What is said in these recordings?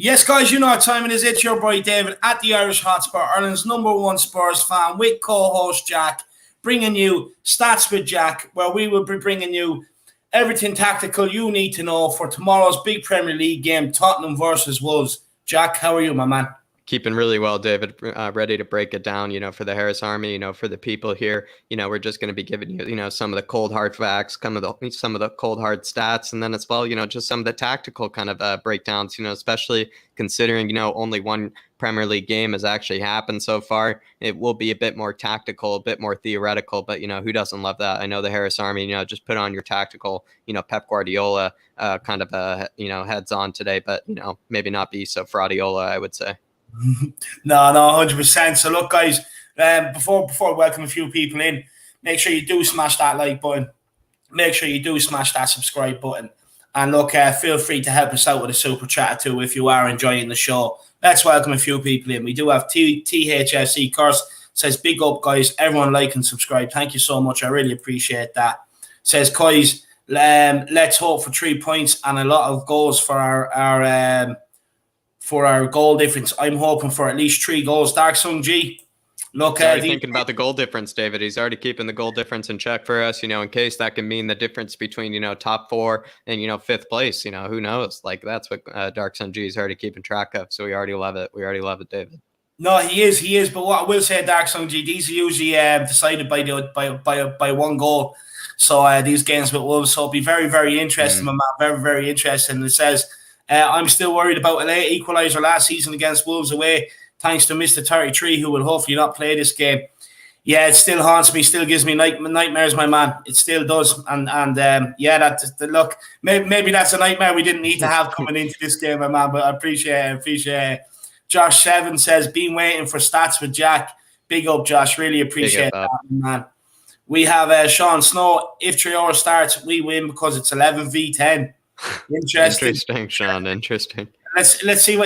Yes, guys, you know what time it is. It's your boy David at the Irish Hotspur, Ireland's #1 Spurs fan, with co-host Jack, bringing you Stats with Jack, where we will be bringing you everything tactical you need to know for tomorrow's big Premier League game, Tottenham versus Wolves. Jack, how are you, my man? Keeping really well, David. Ready to break it down, for the Harris Army, for the people here. We're just going to be giving you, some of the cold hard facts, some of the cold hard stats, and then as well, just some of the tactical kind of breakdowns, especially considering, only one Premier League game has actually happened so far. It will be a bit more tactical, a bit more theoretical, but, who doesn't love that? I know the Harris Army, just put on your tactical, Pep Guardiola kind of, heads on today, but, maybe not be so fraudiola, I would say. No, 100%. So look, guys, before we welcome a few people in, make sure you do smash that like button. Make sure you do smash that subscribe button. And look, feel free to help us out with a super chat too if you are enjoying the show. Let's welcome a few people in. We do have THFC Curse says, big up, guys. Everyone like and subscribe. Thank you so much. I really appreciate that. Says, guys, let's hope for 3 points and a lot of goals for our goal difference. I'm hoping for at least 3 goals. Dark Sung G. Look, thinking about the goal difference, David. He's already keeping the goal difference in check for us, in case that can mean the difference between, top 4 and, 5th place. Who knows? Like, that's what Dark Sun G is already keeping track of. So we already love it. David. No, he is. But what I will say, Dark Sun G, these are usually decided by one goal. So these games with Wolves, so it'll be very, very interesting, my man. Very, very interesting. It says, I'm still worried about a late equaliser last season against Wolves away, thanks to Mr. 33, who will hopefully not play this game. Yeah, it still haunts me, still gives me nightmares, my man. It still does. And look, maybe that's a nightmare we didn't need to have coming into this game, my man, but I appreciate it. Josh Seven says, been waiting for Stats with Jack. Big up, Josh. Really appreciate that, man. We have Sean Snow. If Traore starts, we win because it's 11v10. Interesting, Sean. Interesting. Let's see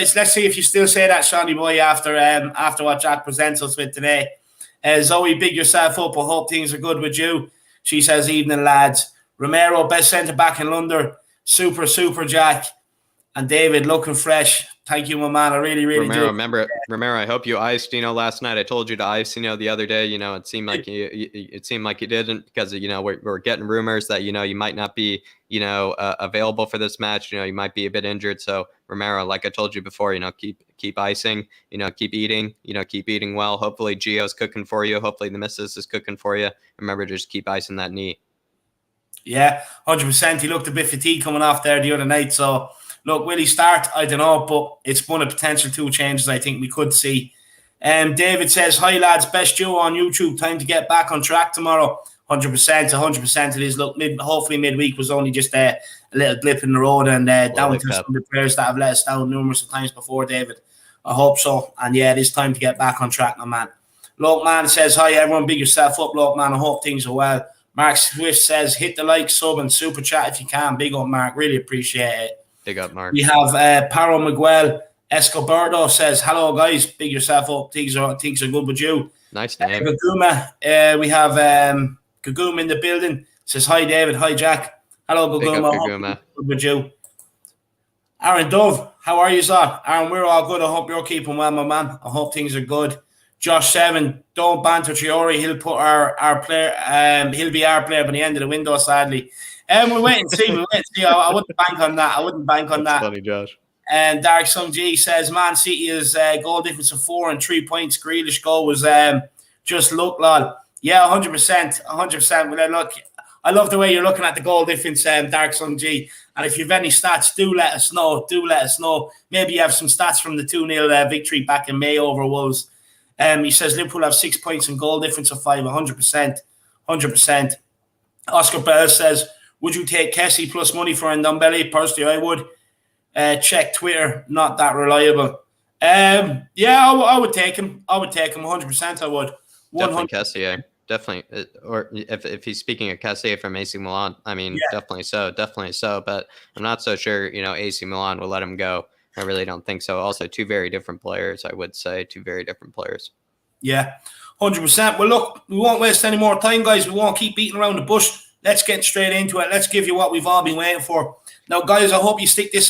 if you still say that, Shawnee boy, after what Jack presents us with today. Zoe, big yourself up. I hope things are good with you. She says, evening, lads. Romero, best centre back in London. Super, Jack. And David, looking fresh. Thank you, my man. I really do. Romero, I hope you iced, last night. I told you to ice, the other day, it seemed like you didn't, because, we're getting rumors that, you might not be, available for this match. You might be a bit injured. So Romero, like I told you before, keep icing, keep eating well. Hopefully Gio's cooking for you. Hopefully the missus is cooking for you. Remember, just keep icing that knee. Yeah, 100%. He looked a bit fatigued coming off there the other night. So, look, will he start? I don't know, but it's one of potential 2 changes I think we could see. David says, hi, lads, best duo on YouTube. Time to get back on track tomorrow. 100% it is. Look, hopefully midweek was only just a little blip in the road and down to some of the players that have let us down numerous of times before, David. I hope so. And yeah, it is time to get back on track, my man. Look, man says, hi, everyone, big yourself up. Look, man, I hope things are well. Mark Swift says, hit the like, sub, and super chat if you can. Big up, Mark. Really appreciate it. Big up, Mark. We have Paro Miguel Escobardo says, hello, guys. Big yourself up. Things are good with you. Nice name. Gaguma. We have Gaguma in the building. Says, hi, David. Hi, Jack. Hello, Gaguma. Good with you. Aaron Dove, how are you, sir? Aaron, we're all good. I hope you're keeping well, my man. I hope things are good. Josh Seven, don't banter Traore. He'll put our player. He'll be our player by the end of the window, sadly. We'll wait and see. I wouldn't bank on that. That's funny, Josh. And Dark Sung G says, Man City is goal difference of 4 and 3 points. Grealish goal was just luck, lol. Yeah, 100%. Well, look, I love the way you're looking at the goal difference, Dark Sung G. And if you have any stats, do let us know. Maybe you have some stats from the 2-0 victory back in May over Wolves. He says Liverpool have 6 points and goal difference of 5, 100%. Oscar Bell says, would you take Kessie plus money for Ndombele? Personally, I would. Check Twitter, not that reliable. Yeah, I would take him. I would take him 100%. I would. Definitely 100. Kessié. Definitely, or if he's speaking of Kessié from AC Milan, I mean, Yeah, definitely so. But I'm not so sure, AC Milan will let him go. I really don't think so. Also, two very different players, I would say, two very different players. yeah, 100%. Well, look, we won't waste any more time, guys. We won't keep beating around the bush. Let's get straight into it. Let's give you what we've all been waiting for. Now, guys, I hope you stick this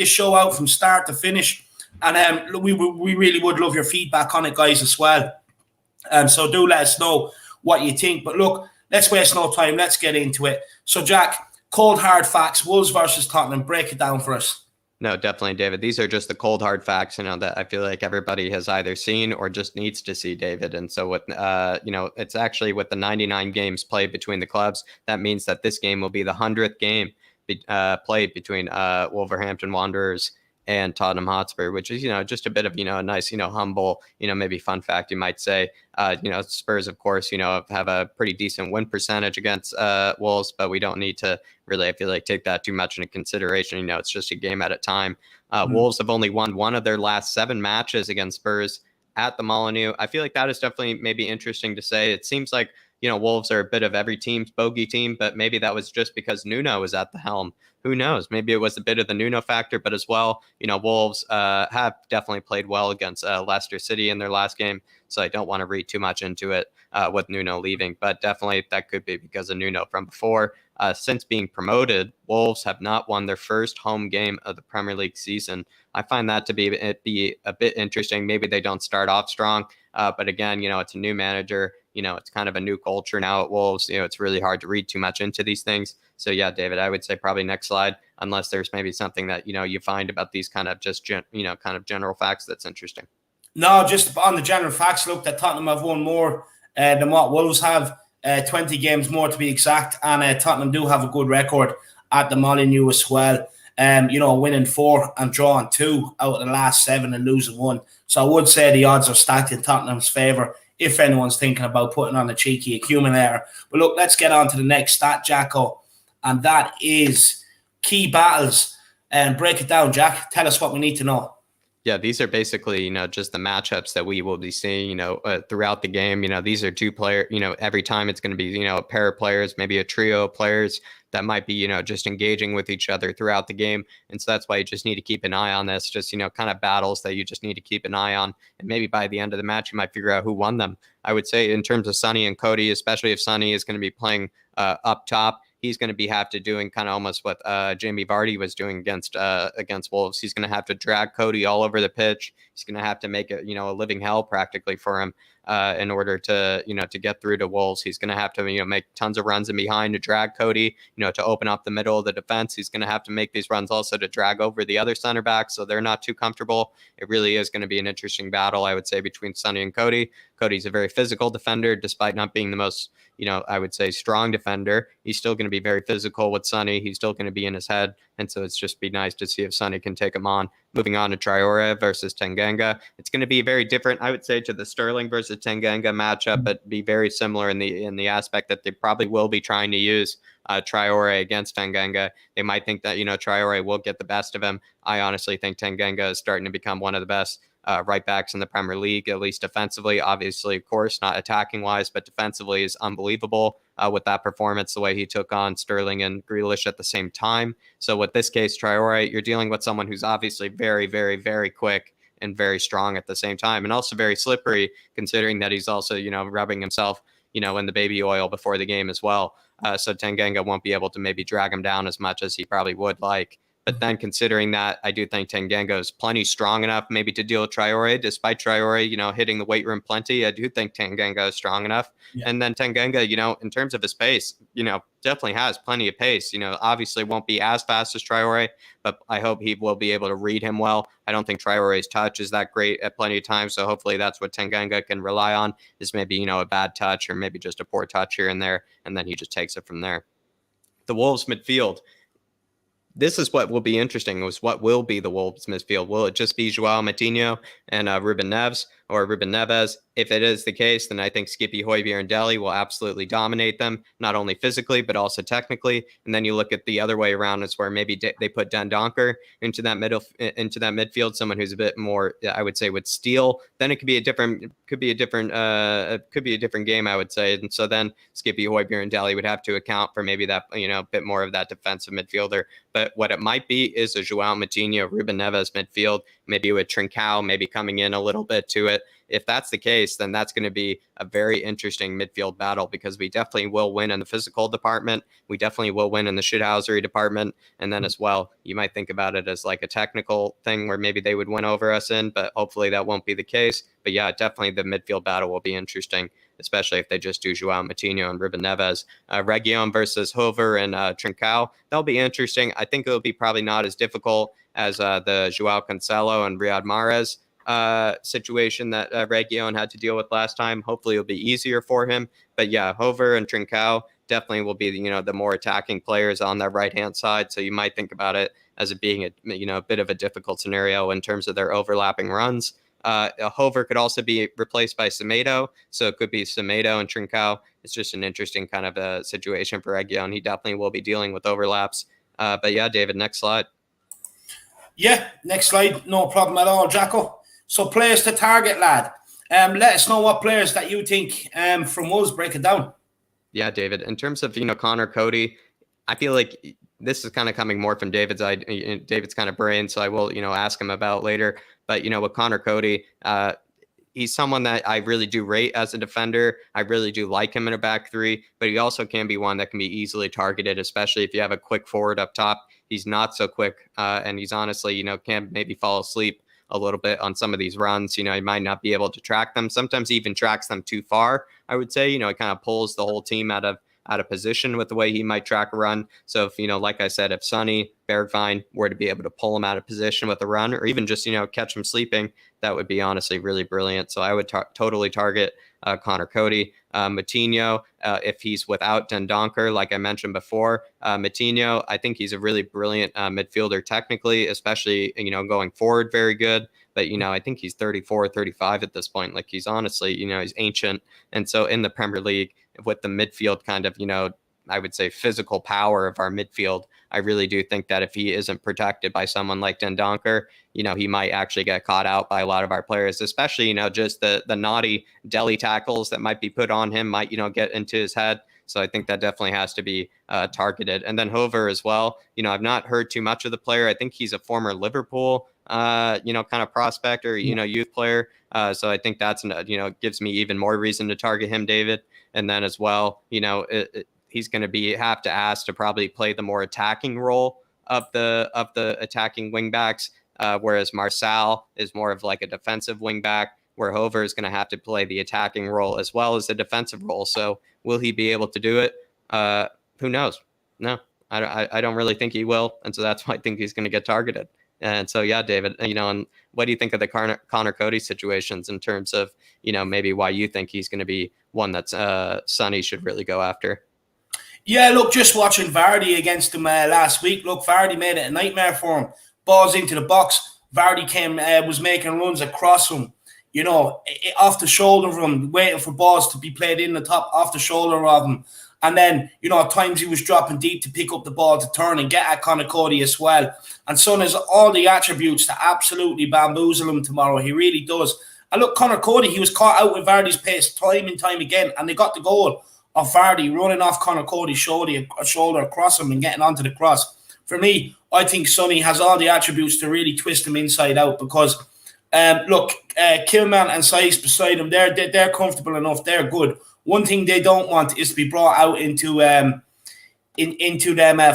show out from start to finish, and we really would love your feedback on it, guys, as well. So do let us know what you think. But look, let's waste no time. Let's get into it. So, Jack, cold hard facts: Wolves versus Tottenham. Break it down for us. No, definitely, David. These are just the cold hard facts, that I feel like everybody has either seen or just needs to see, David. And so with it's actually with the 99 games played between the clubs, that means that this game will be the 100th game played between Wolverhampton Wanderers and Tottenham Hotspur, which is, just a bit of, a nice, humble, maybe fun fact, you might say. Spurs, of course, have a pretty decent win percentage against Wolves, but we don't need to really, I feel like, take that too much into consideration. It's just a game at a time. Wolves have only won one of their last 7 matches against Spurs at the Molineux. I feel like that is definitely maybe interesting to say. It seems like, Wolves are a bit of every team's bogey team, but maybe that was just because Nuno was at the helm. Who knows? Maybe it was a bit of the Nuno factor, but as well, Wolves have definitely played well against Leicester City in their last game. So I don't want to read too much into it with Nuno leaving, but definitely that could be because of Nuno from before. Since being promoted, Wolves have not won their first home game of the Premier League season. I find that to be a bit interesting. Maybe they don't start off strong, but again, it's a new manager. It's kind of a new culture now at Wolves. It's really hard to read too much into these things. So yeah, David, I would say probably next slide, unless there's maybe something that, you find about these kind of just, kind of general facts that's interesting. No, just on the general facts, look, that Tottenham have won more than what Wolves have, 20 games more to be exact, and Tottenham do have a good record at the Molineux as well. Winning 4 and drawing 2 out of the last 7 and losing 1. So I would say the odds are stacked in Tottenham's favour if anyone's thinking about putting on a cheeky accumulator. But look, let's get on to the next stat, Jacko, and that is key battles. And break it down, Jack. Tell us what we need to know. Yeah, these are basically, just the matchups that we will be seeing, throughout the game. These are 2 player, every time it's going to be, a pair of players, maybe a trio of players that might be, just engaging with each other throughout the game. And so that's why you just need to keep an eye on this, just, kind of battles that you just need to keep an eye on. And maybe by the end of the match, you might figure out who won them. I would say in terms of Sonny and Coady, especially if Sonny is going to be playing up top, he's going to be have to doing kind of almost what Jamie Vardy was doing against Wolves. He's going to have to drag Coady all over the pitch. He's going to have to make it, a living hell practically for him in order to, to get through to Wolves. He's going to have to, make tons of runs in behind to drag Coady, to open up the middle of the defense. He's going to have to make these runs also to drag over the other center backs, so they're not too comfortable. It really is going to be an interesting battle, I would say, between Sonny and Coady. Cody's a very physical defender, despite not being the most, I would say, strong defender. He's still going to be very physical with Sonny. He's still going to be in his head. And so it's just be nice to see if Sonny can take him on. Moving on to Traore versus Tanganga. It's going to be very different, I would say, to the Sterling versus Tanganga matchup, but be very similar in the aspect that they probably will be trying to use Traore against Tanganga. They might think that, Traore will get the best of him. I honestly think Tanganga is starting to become one of the best right backs in the Premier League, at least defensively. Obviously, of course, not attacking wise, but defensively is unbelievable with that performance, the way he took on Sterling and Grealish at the same time. So with this case, Traore, you're dealing with someone who's obviously very, very, very quick and very strong at the same time, and also very slippery, considering that he's also, rubbing himself, in the baby oil before the game as well. So Tanganga won't be able to maybe drag him down as much as he probably would like. But then considering that, I do think Tanganga is plenty strong enough maybe to deal with Traore, despite Traore, hitting the weight room plenty. I do think Tanganga is strong enough. Yeah. And then Tanganga, in terms of his pace, definitely has plenty of pace. Obviously won't be as fast as Traore, but I hope he will be able to read him well. I don't think Traore's touch is that great at plenty of times. So hopefully that's what Tanganga can rely on, is maybe, a bad touch or maybe just a poor touch here and there. And then he just takes it from there. The Wolves midfield. This is what will be interesting, was what will be the Wolves midfield. Will it just be Joao Moutinho and Ruben Neves? or Ruben Neves. If it is the case, then I think Skippy, Højbjerg, and Dele will absolutely dominate them, not only physically, but also technically. And then you look at the other way around, it's where maybe they put Dendoncker into that midfield, someone who's a bit more, I would say, with steel. Then it could be a different game, I would say. And so then Skippy, Højbjerg, and Dele would have to account for maybe that, a bit more of that defensive midfielder. But what it might be is a João Moutinho, Ruben Neves midfield, maybe with Trincão maybe coming in a little bit to it. If that's the case, then that's going to be a very interesting midfield battle, because we definitely will win in the physical department. We definitely will win in the shithousery department. And then as well, you might think about it as like a technical thing where maybe they would win over us in, but hopefully that won't be the case. But yeah, definitely the midfield battle will be interesting, especially if they just do João Moutinho and Ruben Neves. Reguilón versus Hover and Trincão, that'll be interesting. I think it'll be probably not as difficult as the João Cancelo and Riyad Mahrez situation that Reguilón had to deal with last time. Hopefully it'll be easier for him. But yeah, Hover and Trincão definitely will be the more attacking players on their right hand side. So you might think about it as it being a bit of a difficult scenario in terms of their overlapping runs. Hover could also be replaced by Semedo, so it could be Semedo and Trincão. It's just an interesting kind of a situation for Reguilón. He definitely will be dealing with overlaps. But yeah, David, next slide. Yeah, next slide. No problem at all, Jacko. So players to target, lad. Let us know what players that you think from us. Break it down. Yeah, David. In terms of Connor Coady, I feel like this is kind of coming more from David's kind of brain, so I will ask him about later. But with Connor Coady, he's someone that I really do rate as a defender. I really do like him in a back three, but he also can be one that can be easily targeted, especially if you have a quick forward up top. He's not so quick, and he's honestly can maybe fall asleep a little bit on some of these runs. He might not be able to track them. Sometimes he even tracks them too far, I would say. It kind of pulls the whole team out of position with the way he might track a run. So if, like I said, if Sonny, Bergwijn were to be able to pull him out of position with a run, or even just, catch him sleeping, that would be honestly really brilliant. So I would totally target Connor Coady. Moutinho, if he's without Dendoncker, like I mentioned before, Moutinho, I think he's a really brilliant midfielder technically, especially, going forward, very good. But, I think he's 34, 35 at this point. Like he's honestly, he's ancient. And so in the Premier League, with the midfield kind of, I would say physical power of our midfield, I really do think that if he isn't protected by someone like Dendoncker, he might actually get caught out by a lot of our players, especially, just the naughty Dele tackles that might be put on him might, get into his head. So I think that definitely has to be targeted. And then Hover as well. I've not heard too much of the player. I think he's a former Liverpool, kind of prospect or, youth player. So I think that's, gives me even more reason to target him, David. And then as well, he's going to have to ask to probably play the more attacking role of the attacking wingbacks, whereas Marçal is more of like a defensive wingback, where Hover is going to have to play the attacking role as well as the defensive role. So will he be able to do it? Who knows? No, I don't really think he will. And so that's why I think he's going to get targeted. And so, yeah, David, and what do you think of the Connor Coady situations in terms of, maybe why you think he's going to be one that's Sonny should really go after? Yeah, look, just watching Vardy against him last week. Look, Vardy made it a nightmare for him. Balls into the box. Vardy was making runs across him, off the shoulder of him, waiting for balls to be played in the top, off the shoulder of him. And then, at times he was dropping deep to pick up the ball to turn and get at Connor Coady as well. And Son has all the attributes to absolutely bamboozle him tomorrow. He really does. And look, Connor Coady, he was caught out with Vardy's pace time and time again, and they got the goal of Vardy running off Connor Coady's shoulder across him and getting onto the cross. For me, I think Sonny has all the attributes to really twist him inside out because, look, Kilman and Saiz beside him, they're comfortable enough. They're good. One thing they don't want is to be brought out into them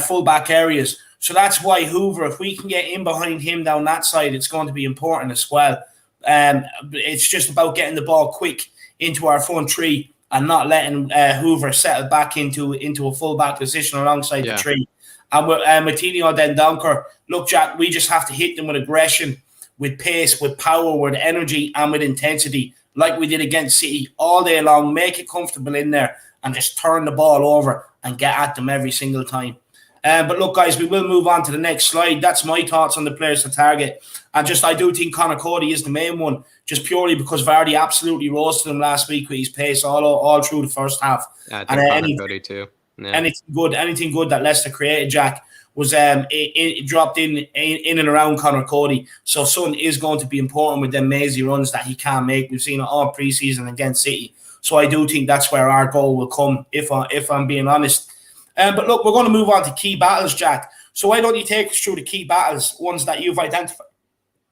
full-back areas. So that's why Hoover, if we can get in behind him down that side, it's going to be important as well. It's just about getting the ball quick into our front three and not letting Hoover settle back into a full-back position alongside the tree. And with Moutinho and Dendoncker, look, Jack, we just have to hit them with aggression, with pace, with power, with energy, and with intensity, like we did against City all day long. Make it comfortable in there and just turn the ball over and get at them every single time. But look, guys, we will move on to the next slide. That's my thoughts on the players to target. And I do think Conor Coady is the main one, just purely because Vardy absolutely roasted him last week with his pace all through the first half. Yeah, I think Conor Coady too. Yeah. Anything good that Leicester created, Jack, was it dropped in and around Conor Coady. So Son is going to be important with them mazy runs that he can make. We've seen it all preseason against City. So I do think that's where our goal will come, if I'm being honest. But look, we're going to move on to key battles, Jack. So why don't you take us through the key battles, ones that you've identified,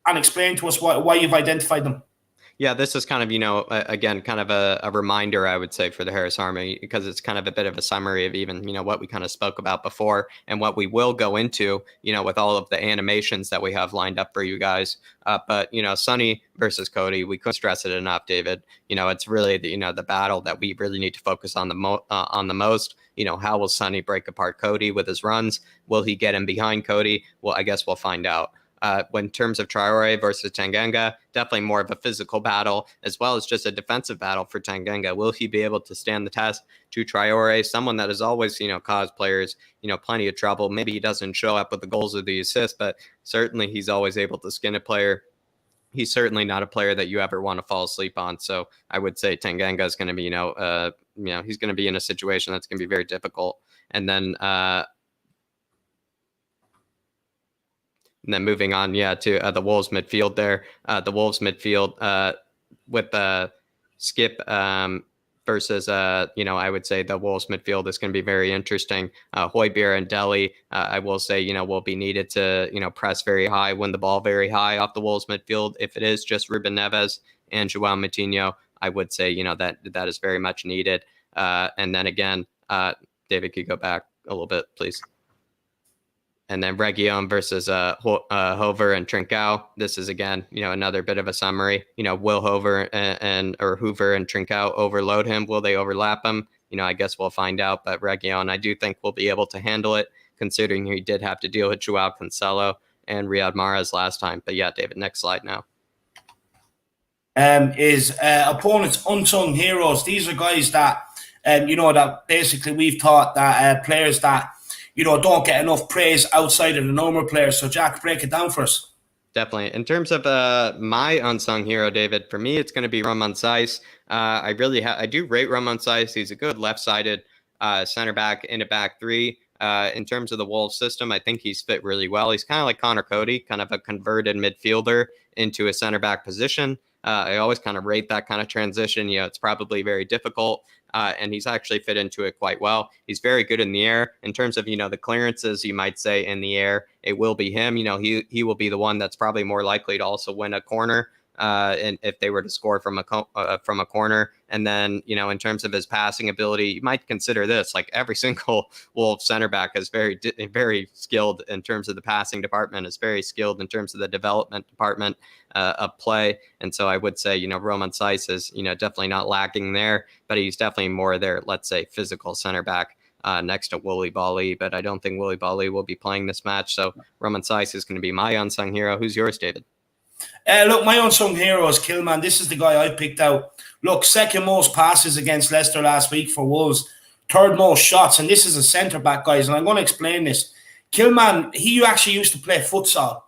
and explain to us why you've identified them? Yeah, this is kind of, again, kind of a reminder, I would say, for the Harris Army, because it's kind of a bit of a summary of even, what we kind of spoke about before and what we will go into, with all of the animations that we have lined up for you guys. But, Sonny versus Coady, we couldn't stress it enough, David. It's really the battle that we really need to focus on the most. How will Sonny break apart Coady with his runs? Will he get him behind Coady? Well, I guess we'll find out. When in terms of Traore versus Tanganga, definitely more of a physical battle, as well as just a defensive battle for Tanganga. Will he be able to stand the test to Traore, someone that has always, caused players, plenty of trouble? Maybe he doesn't show up with the goals or the assists, but certainly he's always able to skin a player. He's certainly not a player that you ever want to fall asleep on. So I would say Tanganga is going to be, he's going to be in a situation that's going to be very difficult. And then moving on, to the Wolves midfield there. The Wolves midfield with Skip versus, I would say the Wolves midfield is going to be very interesting. Højbjerg and Dele, I will say, will be needed to, press very high, win the ball very high off the Wolves midfield. If it is just Ruben Neves and João Moutinho, I would say, that is very much needed. And then again, David, could you go back a little bit, please? And then Reguilón versus Hover and Trincao. This is, again, another bit of a summary. Will Hover or Hoover and Trincao overload him? Will they overlap him? I guess we'll find out. But Reguilón, I do think will be able to handle it, considering he did have to deal with João Cancelo and Riyad Mahrez last time. But yeah, David, next slide now. Is opponents' unsung heroes. These are guys that, that basically we've taught that players that, don't get enough praise outside of the normal players. So, Jack, break it down for us. Definitely. In terms of my unsung hero, David, for me, it's going to be Romain Saiss. I do rate Romain Saiss. He's a good left-sided center back in a back three. In terms of the Wolves system, I think he's fit really well. He's kind of like Conor Coady, kind of a converted midfielder into a center back position. I always kind of rate that kind of transition. It's probably very difficult. And he's actually fit into it quite well. He's very good in the air. In terms of, the clearances, you might say, in the air, it will be him. He will be the one that's probably more likely to also win a corner. And if they were to score from a corner. And then, in terms of his passing ability, you might consider this, like every single Wolves center back is very, very skilled in terms of the passing department, is very skilled in terms of the development department of play. And so I would say, Romain Saiss is, definitely not lacking there, but he's definitely more their, let's say, physical center back next to Willy Bali. But I don't think Willy Bali will be playing this match. So Romain Saiss is going to be my unsung hero. Who's yours, David? Look, my unsung hero is Kilman. This is the guy I picked out. Look, second most passes against Leicester last week for Wolves. Third most shots. And this is a centre-back, guys. And I'm going to explain this. Kilman, he actually used to play futsal.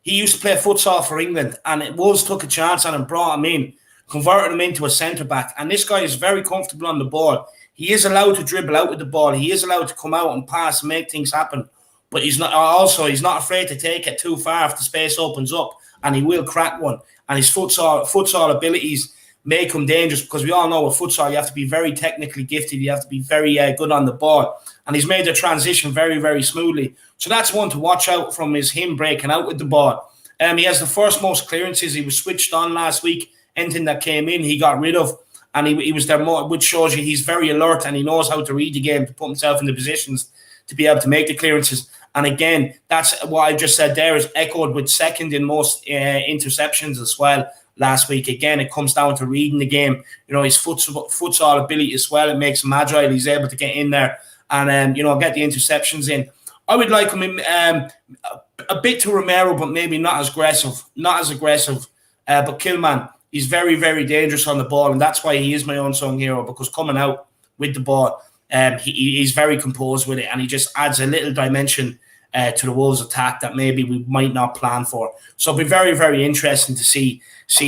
He used to play futsal for England. And Wolves took a chance on him, brought him in, converted him into a centre-back. And this guy is very comfortable on the ball. He is allowed to dribble out with the ball. He is allowed to come out and pass and make things happen. But he's not afraid to take it too far if the space opens up. And he will crack one. And his futsal abilities make him dangerous, because we all know with futsal, you have to be very technically gifted. You have to be very good on the ball. And he's made the transition very, very smoothly. So that's one to watch out from, is him breaking out with the ball. He has the first most clearances. He was switched on last week. Anything that came in, he got rid of. And he was there more, which shows you he's very alert and he knows how to read the game to put himself in the positions to be able to make the clearances. And again, that's what I just said there is echoed with second in most interceptions as well last week. Again, it comes down to reading the game. His futsal ability as well. It makes him agile. He's able to get in there and, get the interceptions in. I would like him in, a bit to Romero, but maybe not as aggressive. But Kilman, he's very, very dangerous on the ball. And that's why he is my unsung hero, because coming out with the ball, He's very composed with it, and he just adds a little dimension to the Wolves attack that maybe we might not plan for. So it'll be very, very interesting to see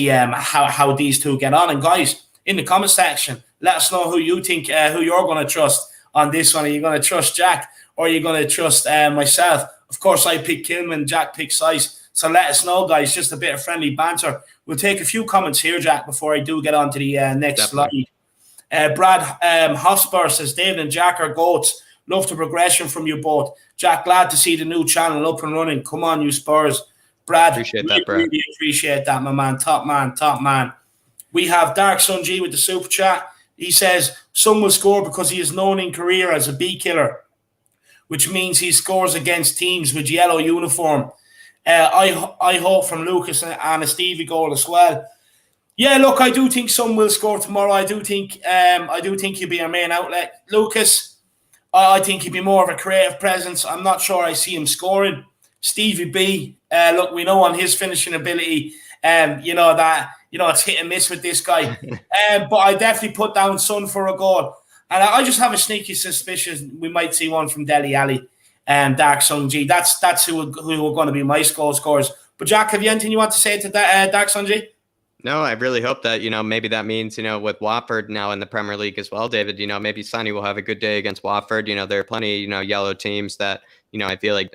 how these two get on. And guys, in the comment section, let us know who you think, who you're going to trust on this one. Are you going to trust Jack, or are you going to trust myself? Of course, I pick Kilman, Jack picks Sice. So let us know, guys. Just a bit of friendly banter. We'll take a few comments here, Jack, before I do get on to the next slide. Brad Hotspur says, David and Jack are goats. Love the progression from you both. Jack, glad to see the new channel up and running. Come on, you Spurs. Brad, really appreciate that, my man. Top man. We have Dark Sun G with the super chat. He says, Sun will score because he is known in career as a bee killer, which means he scores against teams with yellow uniform. I hope from Lucas and a Stevie goal as well. Yeah, look, I do think Sun will score tomorrow. I do think he'll be our main outlet. Lucas, I think he'll be more of a creative presence. I'm not sure I see him scoring. Stevie B, look, we know on his finishing ability, it's hit and miss with this guy. But I definitely put down Sun for a goal. And I just have a sneaky suspicion we might see one from Dele Alli and Dark Sun G. That's who are going to be my goal scorers. But Jack, have you anything you want to say to Dark Sun G? No, I really hope that, maybe that means, with Watford now in the Premier League as well, David, maybe Sonny will have a good day against Watford. There are plenty, yellow teams that, I feel like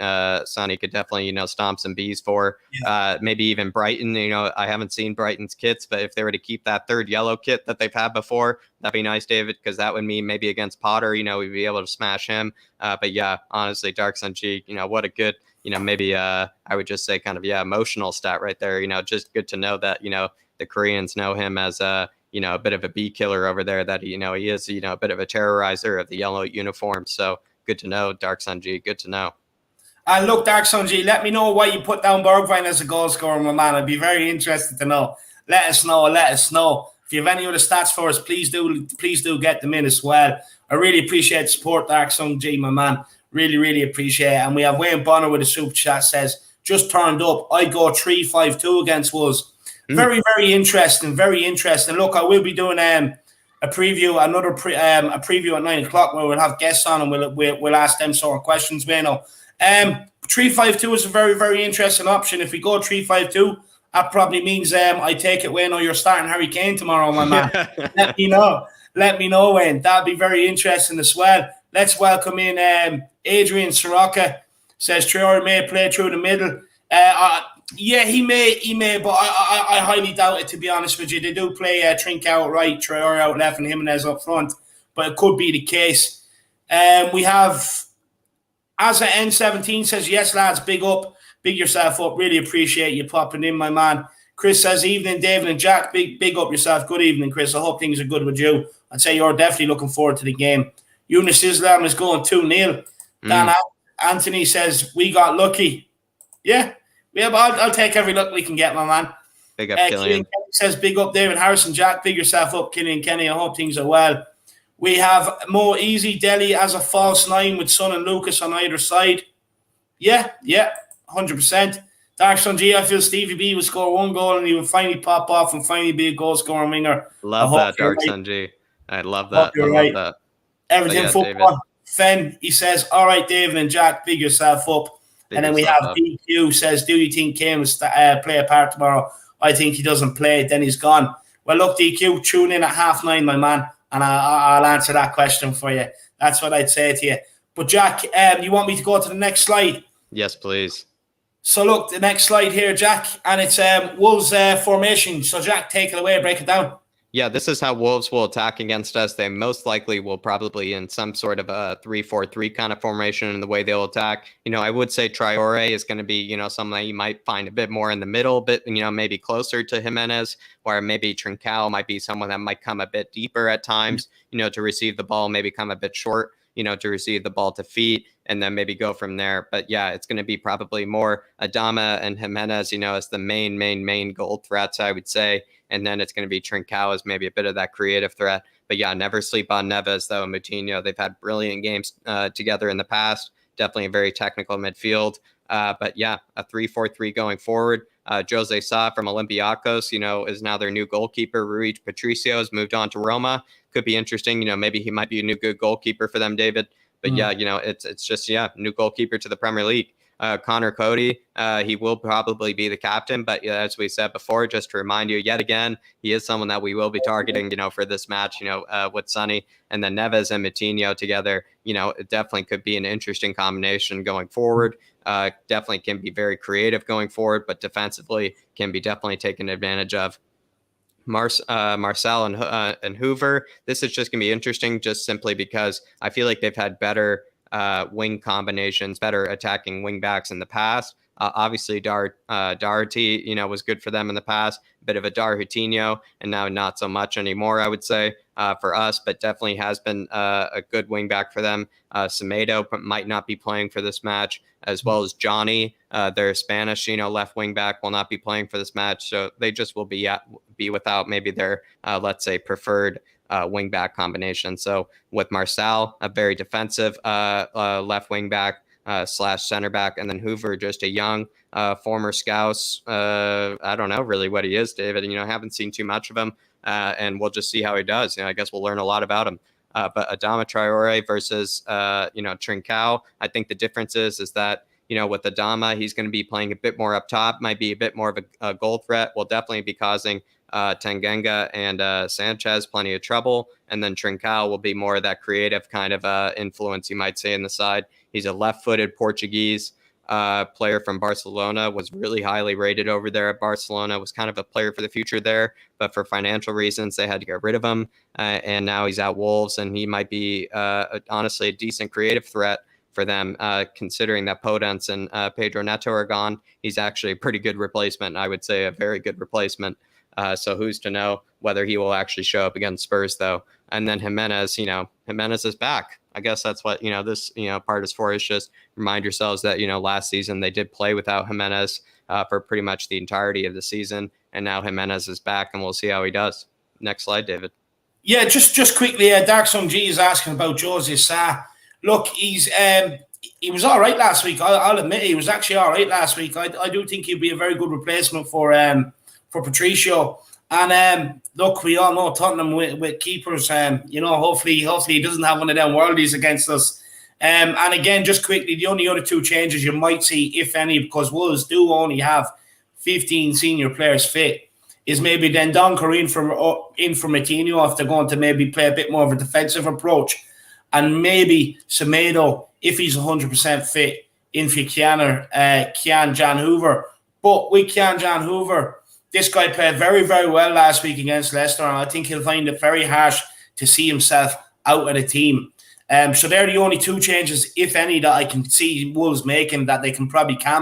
Sonny could definitely, stomp some bees for. Yeah. Maybe even Brighton, I haven't seen Brighton's kits, but if they were to keep that third yellow kit that they've had before, that'd be nice, David, because that would mean maybe against Potter, we'd be able to smash him. But yeah, honestly, Dark Sun G, what a good, maybe I would just say kind of, emotional stat right there. Just good to know that, the Koreans know him as a bit of a bee killer over there, that he is a bit of a terrorizer of the yellow uniform. So good to know, Dark Sun G. Good to know. And look, Dark Sun G, let me know why you put down Bergwijn as a goal scorer, my man. I'd be very interested to know. Let us know. If you have any other stats for us, please do get them in as well. I really appreciate the support, Dark Sun G, my man. Really, really appreciate it. And we have Wayne Bonner with a super chat, says, just turned up. I go 3-5-2 against Wolves. Very, very interesting. Very interesting. Look, I will be doing a preview, a preview at 9 o'clock where we'll have guests on and we'll ask them sort of questions. 3-5-2 is a very, very interesting option. If we go 3-5-2, that probably means I take it, Wayne, or you're starting Harry Kane tomorrow, my man. Let me know, Wayne. That'd be very interesting as well. Let's welcome in Adrian Soroka. Says Traore may play through the middle. Yeah, he may, but I highly doubt it, to be honest with you. They do play Trincao out right, Traore out left, and Jimenez up front, but it could be the case. We have Asa N17 says, yes, lads, big yourself up. Really appreciate you popping in, my man. Chris says, evening, David and Jack. Big up yourself. Good evening, Chris. I hope things are good with you. I'd say you're definitely looking forward to the game. Yunus Islam is going 2-0. Dan Anthony says, we got lucky. Yeah, but I'll take every luck we can get, my man. Big up, Killian. Says, big up, David Harrison. Jack, big yourself up, Killian Kenny. I hope things are well. We have Mo Easy Delhi as a false 9 with Son and Lucas on either side. Yeah, 100%. Dark Sun G, I feel Stevie B will score 1 goal and he will finally pop off and finally be a goal-scoring winger. Love that, Dark Sun G. I love that. You're right. Love that. Everything football. David. Fen, he says, all right, David and Jack, big yourself up. And then we have DQ says, do you think Kane will play a part tomorrow? I think he doesn't play, then he's gone. Well, look, DQ, tune in at 9:30, my man, and I'll answer that question for you. That's what I'd say to you. But, Jack, you want me to go to the next slide? Yes, please. So, look, the next slide here, Jack, and it's Wolves formation. So, Jack, take it away, break it down. Yeah, this is how Wolves will attack against us. They most likely will probably in some sort of a 3-4-3 kind of formation in the way they'll attack. I would say Traore is going to be, something you might find a bit more in the middle, but, maybe closer to Jimenez, or maybe Trincao might be someone that might come a bit deeper at times, to receive the ball, maybe come a bit short, to receive the ball to feet and then maybe go from there. But yeah, it's going to be probably more Adama and Jimenez, as the main goal threats, I would say. And then it's going to be Trincao as maybe a bit of that creative threat. But yeah, never sleep on Neves, though, and Moutinho. They've had brilliant games together in the past. Definitely a very technical midfield. But yeah, a 3-4-3 going forward. Jose Sa from Olympiacos, is now their new goalkeeper. Rui Patricio has moved on to Roma. Could be interesting. Maybe he might be a new good goalkeeper for them, David. But it's just, new goalkeeper to the Premier League. Connor Coady, he will probably be the captain, but as we said before, just to remind you yet again, he is someone that we will be targeting, for this match, with Sonny, and then Neves and Matinho together, it definitely could be an interesting combination going forward. Definitely can be very creative going forward, but defensively can be definitely taken advantage of. Marcel and Hoover, this is just going to be interesting just simply because I feel like they've had better wing combinations, better attacking wing backs in the past. Obviously, Doherty, was good for them in the past. A bit of a Darhutinho, and now not so much anymore, I would say, for us, but definitely has been a good wing back for them. Semedo might not be playing for this match, as well as Johnny, their Spanish, left wing back, will not be playing for this match. So they just will be without maybe their, let's say, preferred wing back combination. So with Marcel, a very defensive left wing back / center back, and then Hoover, just a young former Scouse. I don't know really what he is, David. Haven't seen too much of him, and we'll just see how he does. I guess we'll learn a lot about him. But Adama Traore versus Trincao, I think the difference is that with Adama, he's going to be playing a bit more up top, might be a bit more of a goal threat. Will definitely be causing Tanganga and Sanchez plenty of trouble, and then Trincao will be more of that creative kind of influence, you might say, in the side. He's a left-footed Portuguese player from Barcelona, was really highly rated over there at Barcelona, was kind of a player for the future there, but for financial reasons, they had to get rid of him, and now he's at Wolves, and he might be honestly a decent creative threat for them, considering that Podence and Pedro Neto are gone. He's actually a pretty good replacement, I would say a very good replacement. So who's to know whether he will actually show up against Spurs, though. And then Jimenez, Jimenez is back. I guess that's what, this, part is for, is just remind yourselves that, last season they did play without Jimenez for pretty much the entirety of the season. And now Jimenez is back, and we'll see how he does. Next slide, David. Yeah, just quickly, Dark Song G is asking about Jose Sa. Look, he was all right last week. I'll admit he was actually all right last week. I do think he'd be a very good replacement for Patricio. And look, we all know Tottenham with keepers. Hopefully he doesn't have one of them worldies against us. And again, just quickly, the only other two changes you might see, if any, because Wolves do only have 15 senior players fit, is maybe then Don Coreen in for Matinho if they're going to maybe play a bit more of a defensive approach. And maybe Semedo, if he's 100% fit, in for Kian Jan Hoover. But with Kian Jan Hoover, this guy played very, very well last week against Leicester, and I think he'll find it very harsh to see himself out of the team. So they're the only two changes, if any, that I can see Wolves making that they can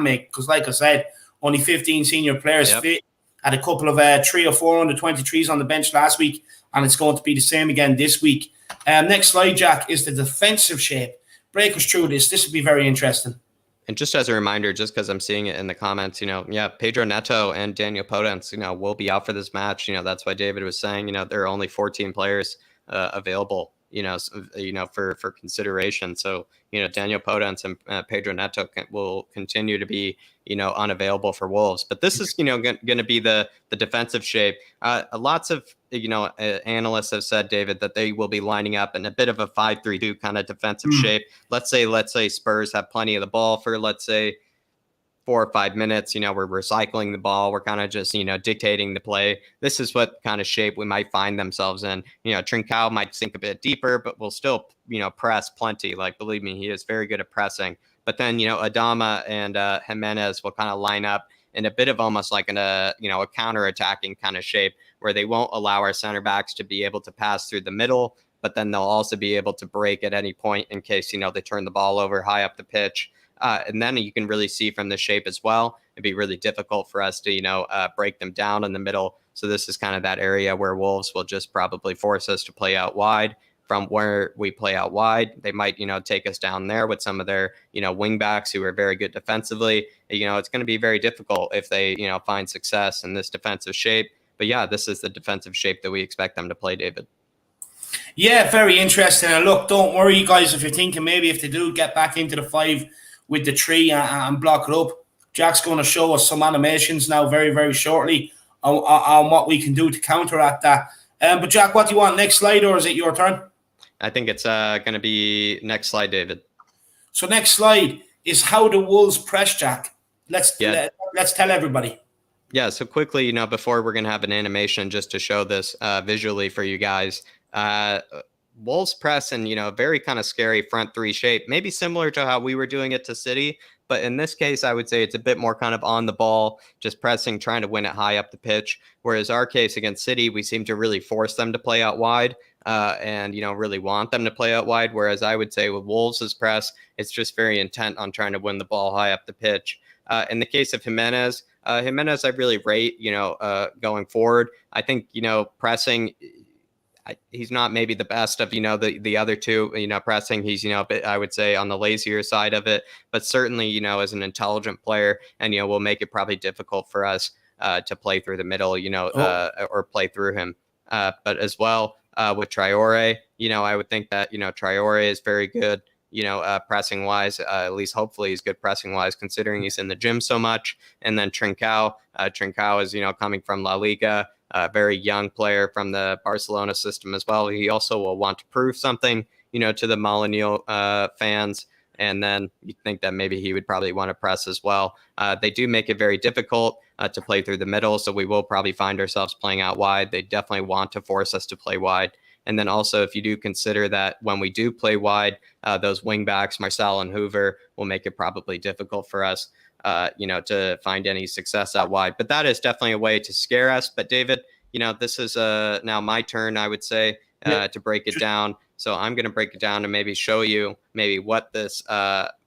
make. Because like I said, only 15 senior players fit. Had a couple of 3 or 4 under 23s on the bench last week, and it's going to be the same again this week. Next slide, Jack, is the defensive shape. Break us through this. This will be very interesting. And just as a reminder, just because I'm seeing it in the comments, Pedro Neto and Daniel Podence, will be out for this match. That's why David was saying, there are only 14 players available, for consideration. So, Daniel Podence and Pedro Neto will continue to be, unavailable for Wolves. But this is, going to be the defensive shape. Lots of, analysts have said, David, that they will be lining up in a bit of a 5-3-2 kind of defensive shape. Let's say Spurs have plenty of the ball for, let's say, 4 or 5 minutes. We're recycling the ball. We're kind of just, dictating the play. This is what kind of shape we might find themselves in. Trincao might sink a bit deeper, but will still, press plenty. Like, believe me, he is very good at pressing. But then, Adama and Jimenez will kind of line up in a bit of almost like a counter-attacking kind of shape where they won't allow our center backs to be able to pass through the middle, but then they'll also be able to break at any point in case, they turn the ball over high up the pitch. And then you can really see from the shape as well, it'd be really difficult for us to, break them down in the middle. So this is kind of that area where Wolves will just probably force us to play out wide. From where we play out wide, they might, take us down there with some of their, wing backs who are very good defensively. It's going to be very difficult if they, find success in this defensive shape. But yeah, this is the defensive shape that we expect them to play, David. Yeah, very interesting. And look, don't worry, guys, if you're thinking maybe if they do get back into the 5 with the 3 and block it up, Jack's going to show us some animations now very, very shortly on what we can do to counteract that. But Jack, what do you want? Next slide, or is it your turn? I think it's going to be next slide, David. So next slide is how the Wolves press, Jack. Let's tell everybody. Yeah, so quickly, before we're going to have an animation just to show this visually for you guys. Wolves press in, a very kind of scary front three shape, maybe similar to how we were doing it to City. But in this case, I would say it's a bit more kind of on the ball, just pressing, trying to win it high up the pitch. Whereas our case against City, we seem to really force them to play out wide and, really want them to play out wide. Whereas I would say with Wolves' press, it's just very intent on trying to win the ball high up the pitch. In the case of Jimenez, I really rate, going forward. I think, pressing, he's not maybe the best of, the other two, pressing. He's, I would say on the lazier side of it, but certainly, as an intelligent player and, will make it probably difficult for us to play through the middle, or play through him. But as well with Traore, I would think that, Traore is very good. Pressing wise, at least hopefully he's good pressing wise, considering he's in the gym so much. And then Trincao is, coming from La Liga, a very young player from the Barcelona system as well. He also will want to prove something, to the Molineux fans. And then you think that maybe he would probably want to press as well. They do make it very difficult to play through the middle. So we will probably find ourselves playing out wide. They definitely want to force us to play wide. And then also, if you do consider that when we do play wide, those wing backs, Marcel and Hoover, will make it probably difficult for us, to find any success out wide. But that is definitely a way to scare us. But David, this is now my turn, I would say, to break it down. So I'm going to break it down and maybe show you maybe what this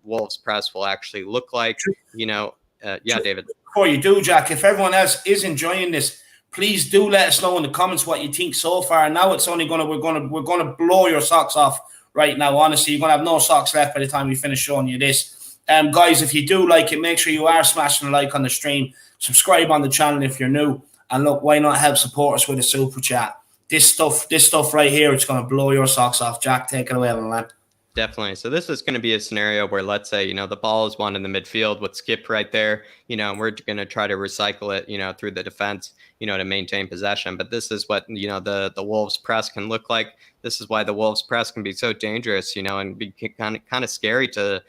Wolves press will actually look like. David. Before you do, Jack, if everyone else is enjoying this, please do let us know in the comments what you think so far. Now it's only we're gonna blow your socks off right now. Honestly, you're gonna have no socks left by the time we finish showing you this. Guys, if you do like it, make sure you are smashing a like on the stream. Subscribe on the channel if you're new. And look, why not help support us with a super chat? This stuff right here, it's gonna blow your socks off. Jack, take it away, man. Definitely. So this is going to be a scenario where, let's say, the ball is won in the midfield with Skip right there, and we're going to try to recycle it, through the defense, to maintain possession. But this is what, the Wolves press can look like. This is why the Wolves press can be so dangerous, and be kind of scary to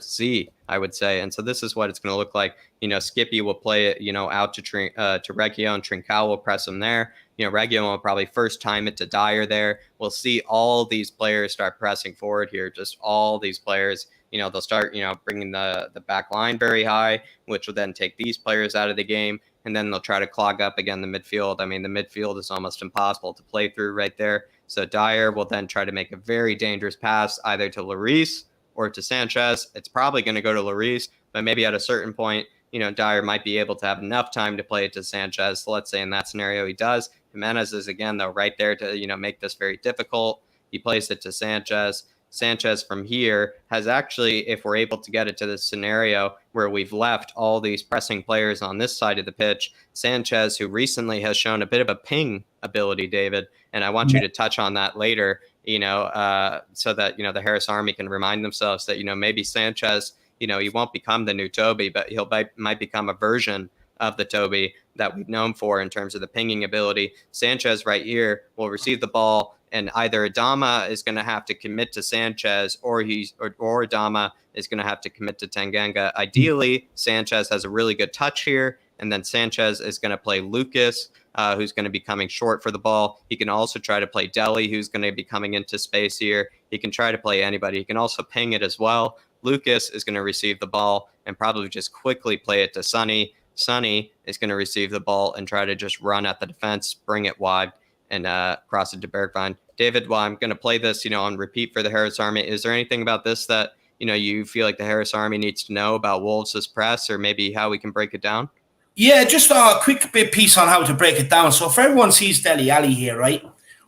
see, I would say. And so this is what it's going to look like. Skippy will play it, out to Reggio, and Trincao will press him there. Reggio will probably first time it to Dyer there. We'll see all these players start pressing forward here. Just all these players, they'll start, bringing the back line very high, which will then take these players out of the game. And then they'll try to clog up again the midfield. I mean, the midfield is almost impossible to play through right there. So Dyer will then try to make a very dangerous pass either to Lloris or to Sanchez. It's probably going to go to Lloris, but maybe at a certain point, Dyer might be able to have enough time to play it to Sanchez. So let's say in that scenario he does. Jimenez is, again, though, right there to, make this very difficult. He plays it to Sanchez. Sanchez from here has actually, if we're able to get it to this scenario where we've left all these pressing players on this side of the pitch, Sanchez, who recently has shown a bit of a ping ability, David, and I want you to touch on that later, so that, the Harris Army can remind themselves that, maybe Sanchez, he won't become the new Toby, but might become a version of the Toby that we've known for in terms of the pinging ability. Sanchez right here will receive the ball, and either Adama is going to have to commit to Sanchez, or Adama is going to have to commit to Tanganga. Ideally, Sanchez has a really good touch here, and then Sanchez is going to play Lucas, who's going to be coming short for the ball. He can also try to play Deli, who's going to be coming into space here. He can try to play anybody. He can also ping it as well. Lucas is going to receive the ball and probably just quickly play it to Sonny. Sonny is going to receive the ball and try to just run at the defense, bring it wide, and cross it to Bergwijn. David, while I'm going to play this, on repeat for the Harris Army, is there anything about this that, you feel like the Harris Army needs to know about Wolves' press, or maybe how we can break it down? Yeah, just a quick piece on how to break it down. So if everyone sees Dele Alli here, right,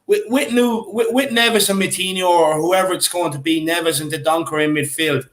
with Neves and Coutinho, or whoever it's going to be, Neves and Dendoncker in midfield,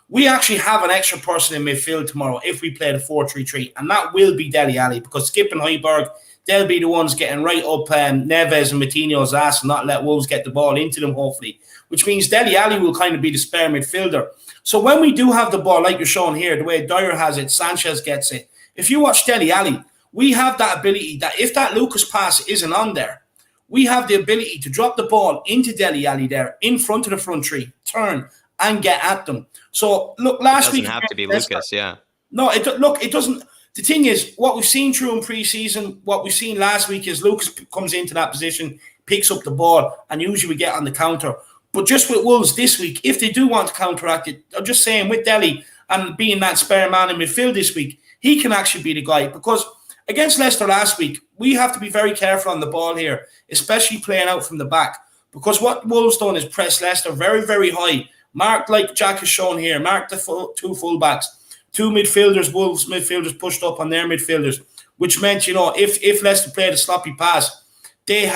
we actually have an extra person in midfield tomorrow if we play the 4-3-3, and that will be Dele Alli, because Skip and Højbjerg, they'll be the ones getting right up Neves and Coutinho's ass and not let Wolves get the ball into them, hopefully, which means Dele Alli will kind of be the spare midfielder. So when we do have the ball, like you're showing here, the way Dyer has it, Sanchez gets it. If you watch Dele Alli, we have that ability that if that Lucas pass isn't on there, we have the ability to drop the ball into Dele Alli there, in front of the front three, turn, and get at them. So, look, last week... It doesn't have to be Lucas, yeah. No, it doesn't. The thing is, what we've seen through in pre-season, what we've seen last week is Lucas comes into that position, picks up the ball, and usually we get on the counter. But just with Wolves this week, if they do want to counteract it, I'm just saying with Dele and being that spare man in midfield this week, he can actually be the guy. Because against Leicester last week, we have to be very careful on the ball here, especially playing out from the back. Because what Wolves done is press Leicester very, very high. Marked, like Jack has shown here, marked the two fullbacks. Two midfielders, Wolves midfielders pushed up on their midfielders, which meant, if Leicester played a sloppy pass, they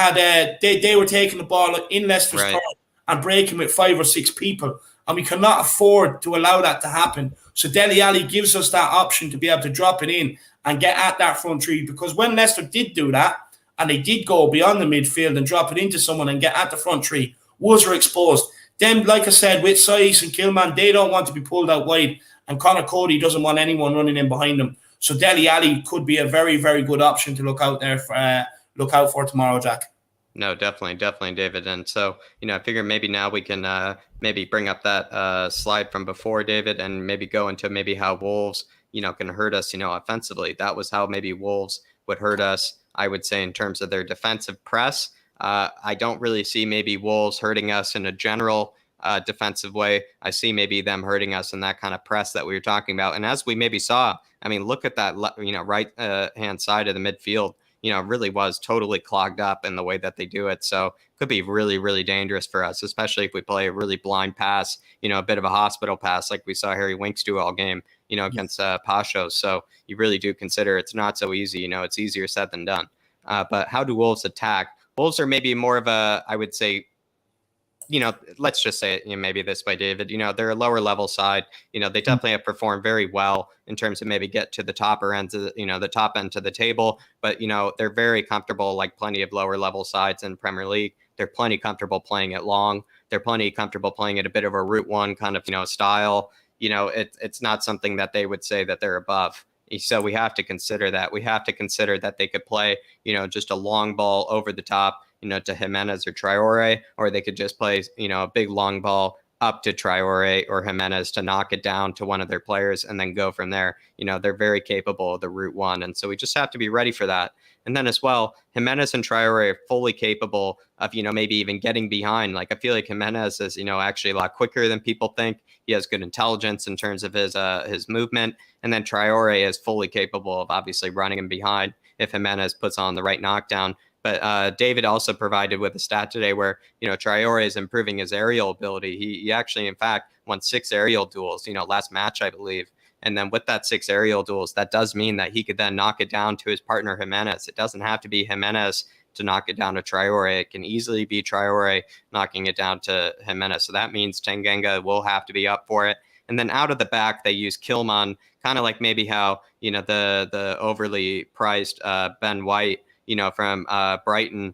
were taking the ball in Leicester's turn and breaking with 5 or 6 people. And we cannot afford to allow that to happen. So Dele Alli gives us that option to be able to drop it in and get at that front three. Because when Leicester did do that, and they did go beyond the midfield and drop it into someone and get at the front three, Wolves were exposed. Then, like I said, with Saiss and Kilman, they don't want to be pulled out wide. And Conor Coady doesn't want anyone running in behind him. So Dele Alli could be a very, very good option to look out for tomorrow, Jack. No, definitely, David. And so, I figure maybe now we can maybe bring up that slide from before, David, and maybe go into maybe how Wolves, can hurt us, offensively. That was how maybe Wolves would hurt us, I would say, in terms of their defensive press. I don't really see maybe Wolves hurting us in a general defensive way. I see maybe them hurting us in that kind of press that we were talking about. And as we maybe saw, look at that, right hand side of the midfield, really was totally clogged up in the way that they do it. So could be really, really dangerous for us, especially if we play a really blind pass, a bit of a hospital pass like we saw Harry Winks do all game, against Pashos. So you really do consider it's not so easy. It's easier said than done. But how do Wolves attack? Wolves are maybe more of a, I would say, let's just say it maybe this way, David, they're a lower level side. They definitely have performed very well in terms of maybe get to the topper ends of the top end to the table. But, they're very comfortable, like plenty of lower level sides in Premier League. They're plenty comfortable playing it long. They're plenty comfortable playing it a bit of a route one kind of, style. It's not something that they would say that they're above. So we have to consider that. We have to consider that they could play, just a long ball over the top, to Jimenez or Traore, or they could just play, a big long ball up to Traore or Jimenez to knock it down to one of their players and then go from there. They're very capable of the route one. And so we just have to be ready for that. And then as well, Jimenez and Traore are fully capable of, maybe even getting behind. Like I feel like Jimenez is, actually a lot quicker than people think. He has good intelligence in terms of his movement. And then Traore is fully capable of obviously running him behind if Jimenez puts on the right knockdown. But David also provided with a stat today where, Traore is improving his aerial ability. He actually, in fact, won 6 aerial duels, last match, I believe. And then with that 6 aerial duels, that does mean that he could then knock it down to his partner Jimenez. It doesn't have to be Jimenez to knock it down to Traore. It can easily be Traore knocking it down to Jimenez. So that means Tanganga will have to be up for it. And then out of the back, they use Kilman, kind of like maybe how, the overly priced Ben White, from Brighton,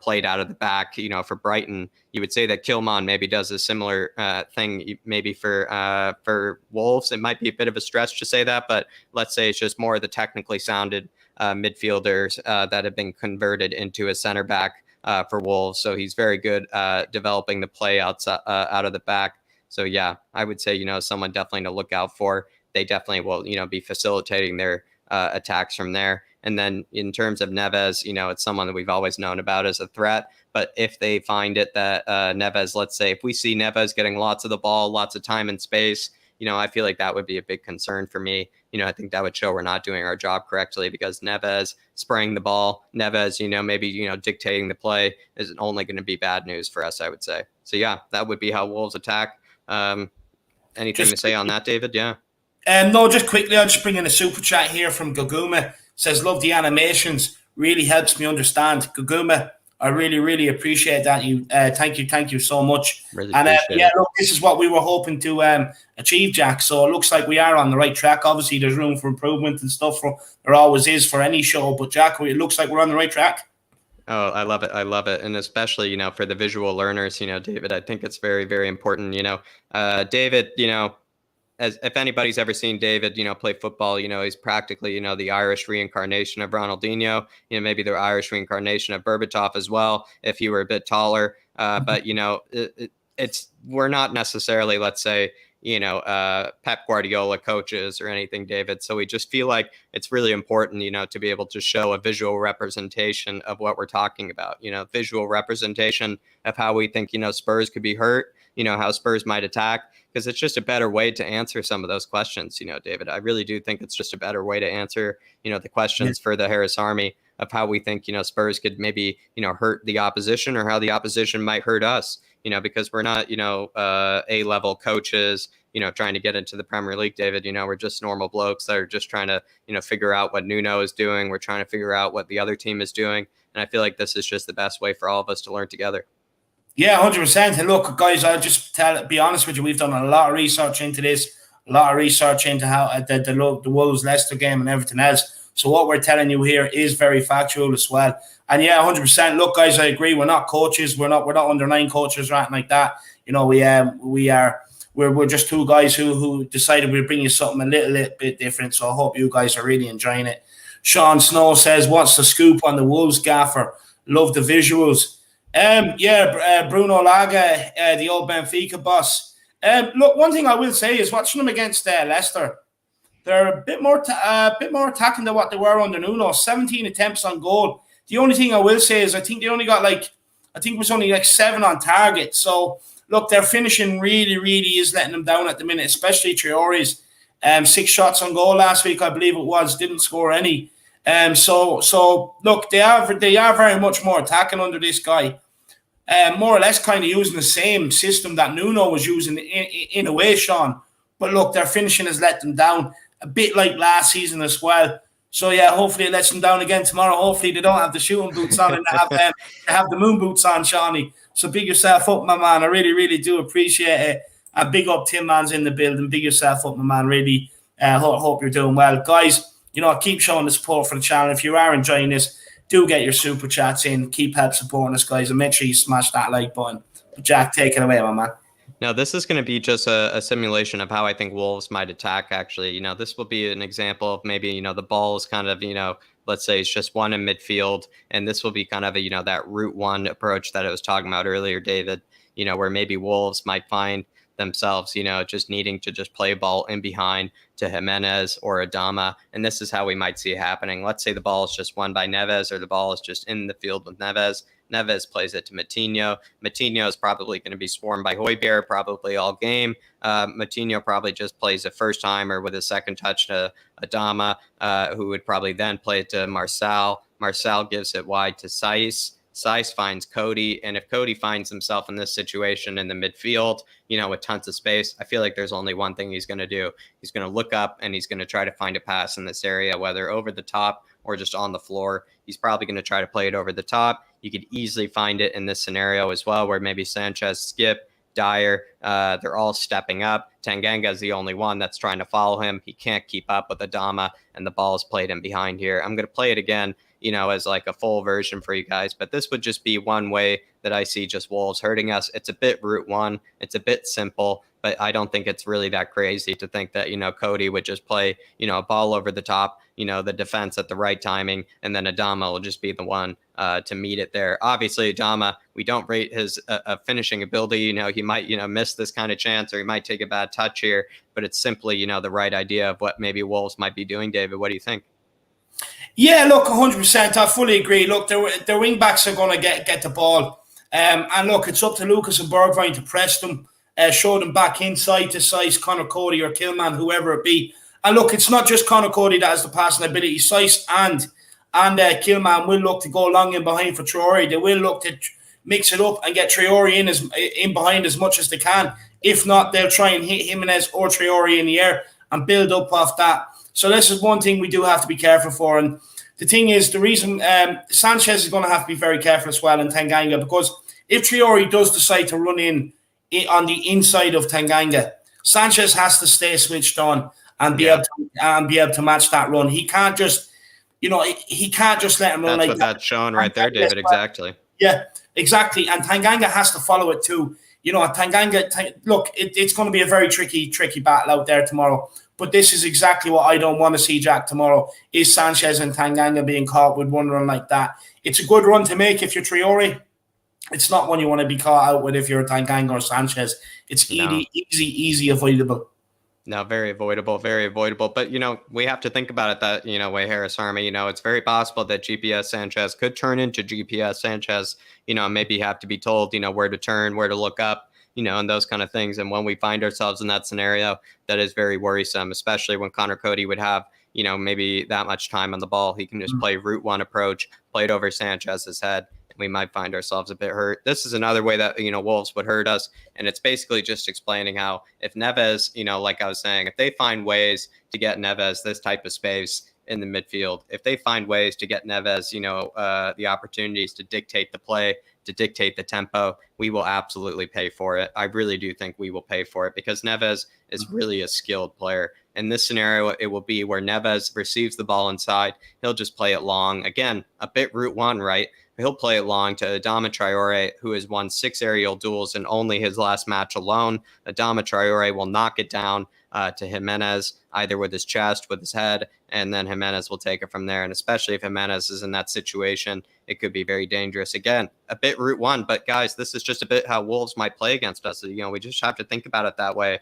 played out of the back, for Brighton. You would say that Kilman maybe does a similar thing, maybe for Wolves. It might be a bit of a stretch to say that, but let's say it's just more of the technically sounded midfielders that have been converted into a center back for Wolves. So he's very good developing the play outside, out of the back. So yeah, I would say, someone definitely to look out for. They definitely will, be facilitating their attacks from there. And then in terms of Neves, it's someone that we've always known about as a threat. But if they find it that Neves, let's say, if we see Neves getting lots of the ball, lots of time and space, I feel like that would be a big concern for me. I think that would show we're not doing our job correctly because Neves spraying the ball, Neves, maybe, dictating the play is only going to be bad news for us, I would say. So, yeah, that would be how Wolves attack. Anything to say on that, David? Yeah. No, just quickly, I'll just bring in a super chat here from Gaguma. Says, love the animations. Really helps me understand. Gaguma, I really, really appreciate that. Thank you so much. Really And appreciate it. look, this is what we were hoping to achieve, Jack. So it looks like we are on the right track. Obviously, there's room for improvement and stuff. There always is for any show. But Jack, it looks like we're on the right track. Oh, I love it. I love it. And especially, for the visual learners, David, I think it's very, very important. David, as if anybody's ever seen David, play football, he's practically, the Irish reincarnation of Ronaldinho, maybe the Irish reincarnation of Berbatov as well, if he were a bit taller. But, we're not necessarily, let's say, Pep Guardiola coaches or anything, David. So we just feel like it's really important, to be able to show a visual representation of what we're talking about, visual representation of how we think, Spurs could be hurt, how Spurs might attack, because it's just a better way to answer some of those questions, David. I really do think it's just a better way to answer, the questions for the Harris Army of how we think, Spurs could maybe, hurt the opposition or how the opposition might hurt us, because we're not, A-level coaches, trying to get into the Premier League, David. We're just normal blokes that are just trying to, figure out what Nuno is doing. We're trying to figure out what the other team is doing. And I feel like this is just the best way for all of us to learn together. Yeah, 100%. And look, guys, I'll just be honest with you. We've done a lot of research into this, a lot of research into how the Wolves-Leicester game and everything else. So what we're telling you here is very factual as well. And yeah, 100%. Look, guys, I agree. We're not coaches. We're not under 9 coaches or anything like that. We're just two guys who decided we'd bring you something a little bit different. So I hope you guys are really enjoying it. Sean Snow says, "What's the scoop on the Wolves, gaffer? Love the visuals." Bruno Laga, the old Benfica boss. Look, one thing I will say is watching them against Leicester, they're a bit more attacking than what they were under Nuno. 17 attempts on goal. The only thing I will say is I think they only got it was only 7 on target. So look, their finishing really, really is letting them down at the minute, especially Traore's. 6 shots on goal last week, I believe it was, didn't score any. So look, they are very much more attacking under this guy. More or less kind of using the same system that Nuno was using in a way, Sean. But look, their finishing has let them down a bit like last season as well. So yeah, hopefully it lets them down again tomorrow. Hopefully they don't have the shooting boots on and they have the moon boots on, Shawnee. So big yourself up, my man. I really, really do appreciate it. And big up Tim Man's in the building. Big yourself up, my man. Really hope you're doing well. Guys, keep showing the support for the channel. If you are enjoying this, do get your super chats in. Keep help supporting us, guys. And make sure you smash that like button. Jack, take it away, my man. Now, this is going to be just a simulation of how I think Wolves might attack, actually. This will be an example of maybe, the ball is kind of, let's say it's just one in midfield. And this will be kind of that route one approach that I was talking about earlier, David, where maybe Wolves might find themselves, just needing to just play ball in behind to Jimenez or Adama. And this is how we might see it happening. Let's say the ball is just won by Neves or the ball is just in the field with Neves. Neves plays it to Matinho. Matinho is probably going to be swarmed by Højbjerg probably all game. Matinho probably just plays a first time or with a second touch to Adama, who would probably then play it to Marçal. Marçal gives it wide to Saiss. Saiss finds Coady, and if Coady finds himself in this situation in the midfield, with tons of space, I feel like there's only one thing he's going to do. He's going to look up and he's going to try to find a pass in this area, whether over the top or just on the floor. He's probably going to try to play it over the top. You could easily find it in this scenario as well, where maybe Sanchez, Skip, Dyer, they're all stepping up. Tanganga is the only one that's trying to follow him. He can't keep up with Adama, and the ball is played in behind here. I'm going to play it again, as like a full version for you guys. But this would just be one way that I see just Wolves hurting us. It's a bit route one. It's a bit simple, but I don't think it's really that crazy to think that, Coady would just play, a ball over the top, the defense at the right timing, and then Adama will just be the one to meet it there. Obviously, Adama, we don't rate his finishing ability. He might, miss this kind of chance, or he might take a bad touch here, but it's simply, the right idea of what maybe Wolves might be doing. David, what do you think? Yeah, look, 100%. I fully agree. Look, their wing backs are going to get the ball. And look, it's up to Lucas and Bergwijn to press them, show them back inside to Saiss, Conor Coady or Kilman, whoever it be. And look, it's not just Conor Coady that has the passing ability. Saiss and Kilman will look to go long in behind for Traore. They will look to mix it up and get Traore in behind as much as they can. If not, they'll try and hit Jimenez or Traore in the air and build up off that. So this is one thing we do have to be careful for. And the thing is, the reason Sanchez is going to have to be very careful as well in Tanganga, because if Traore does decide to run in on the inside of Tanganga, Sanchez has to stay switched on and be able to match that run. He can't just, he can't just let him run like that. That's what that's showing right there, David. Exactly. Yeah, exactly. And Tanganga has to follow it too. Tanganga, look, it's going to be a very tricky battle out there tomorrow. But this is exactly what I don't want to see, Jack, tomorrow, is Sanchez and Tanganga being caught with one run like that. It's a good run to make if you're Traore. It's not one you want to be caught out with if you're Tanganga or Sanchez. It's easy avoidable. No, very avoidable, very avoidable. But, we have to think about it that, way, Harris Army, it's very possible that GPS Sanchez could turn into GPS Sanchez, maybe have to be told, where to turn, where to look up, and those kind of things. And when we find ourselves in that scenario, that is very worrisome, especially when Connor Coady would have, maybe that much time on the ball. He can just play route one approach, play it over Sanchez's head. We might find ourselves a bit hurt. This is another way that, Wolves would hurt us. And it's basically just explaining how if Neves, like I was saying, if they find ways to get Neves this type of space in the midfield, if they find ways to get Neves, the opportunities to dictate the play, to dictate the tempo, we will absolutely pay for it. I really do think we will pay for it because Neves is really a skilled player. In this scenario, it will be where Neves receives the ball inside. He'll just play it long. Again, a bit route one, right? He'll play it long to Adama Traore, who has won 6 aerial duels in only his last match alone. Adama Traore will knock it down to Jimenez, either with his chest, with his head, and then Jimenez will take it from there. And especially if Jimenez is in that situation, it could be very dangerous. Again, a bit route one, but guys, this is just a bit how Wolves might play against us. We just have to think about it that way,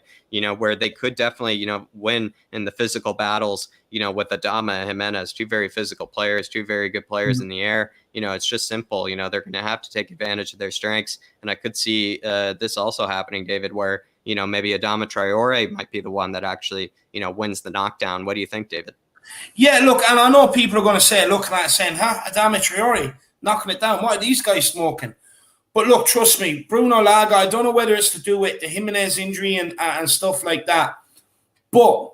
where they could definitely, win in the physical battles, with Adama and Jimenez, 2 very physical players, 2 very good players in the air. It's just simple. They're going to have to take advantage of their strengths. And I could see this also happening, David, where, maybe Adama Traore might be the one that actually, wins the knockdown. What do you think, David? Yeah, look, and I know people are going to say, looking at it, saying, Adama Traore, knocking it down. What are these guys smoking? But look, trust me, Bruno Laga, I don't know whether it's to do with the Jimenez injury and stuff like that, but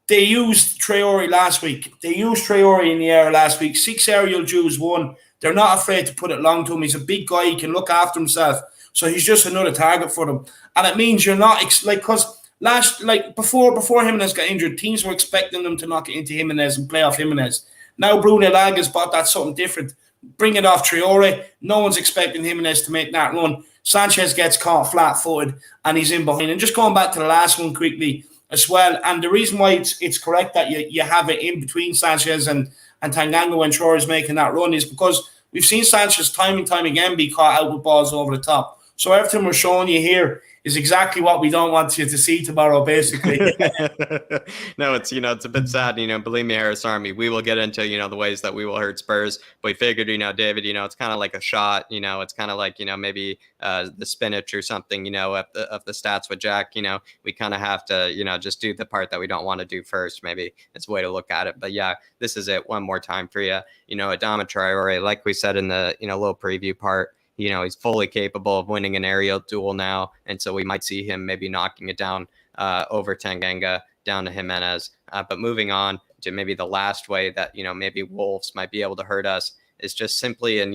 they used Traore last week. They used Traore in the air last week. 6 aerial duels, 1. They're not afraid to put it long to him. He's a big guy. He can look after himself. So he's just another target for them. And it means you're not, because before Jimenez got injured, teams were expecting them to knock it into Jimenez and play off Jimenez. Now Bruno Laga's bought that something different. Bring it off Traore. No one's expecting Jimenez to make that run. Sanchez gets caught flat-footed and he's in behind. And just going back to the last one quickly as well, and the reason why it's correct that you have it in between Sanchez and Tanganga when Traore is making that run is because we've seen Sanchez time and time again be caught out with balls over the top. So everything we're showing you here is exactly what we don't want you to see tomorrow, basically. No, it's a bit sad, believe me, Harris Army, we will get into, the ways that we will hurt Spurs. But we figured, David, it's kind of like a shot, it's kind of like, maybe the spinach or something, of the stats with Jack, we kind of have to, just do the part that we don't want to do first. Maybe it's a way to look at it. But yeah, this is it one more time for you. Adama Traore, like we said in the, little preview part, he's fully capable of winning an aerial duel now. And so we might see him maybe knocking it down over Tanganga, down to Jimenez. But moving on to maybe the last way that, maybe Wolves might be able to hurt us is just simply in,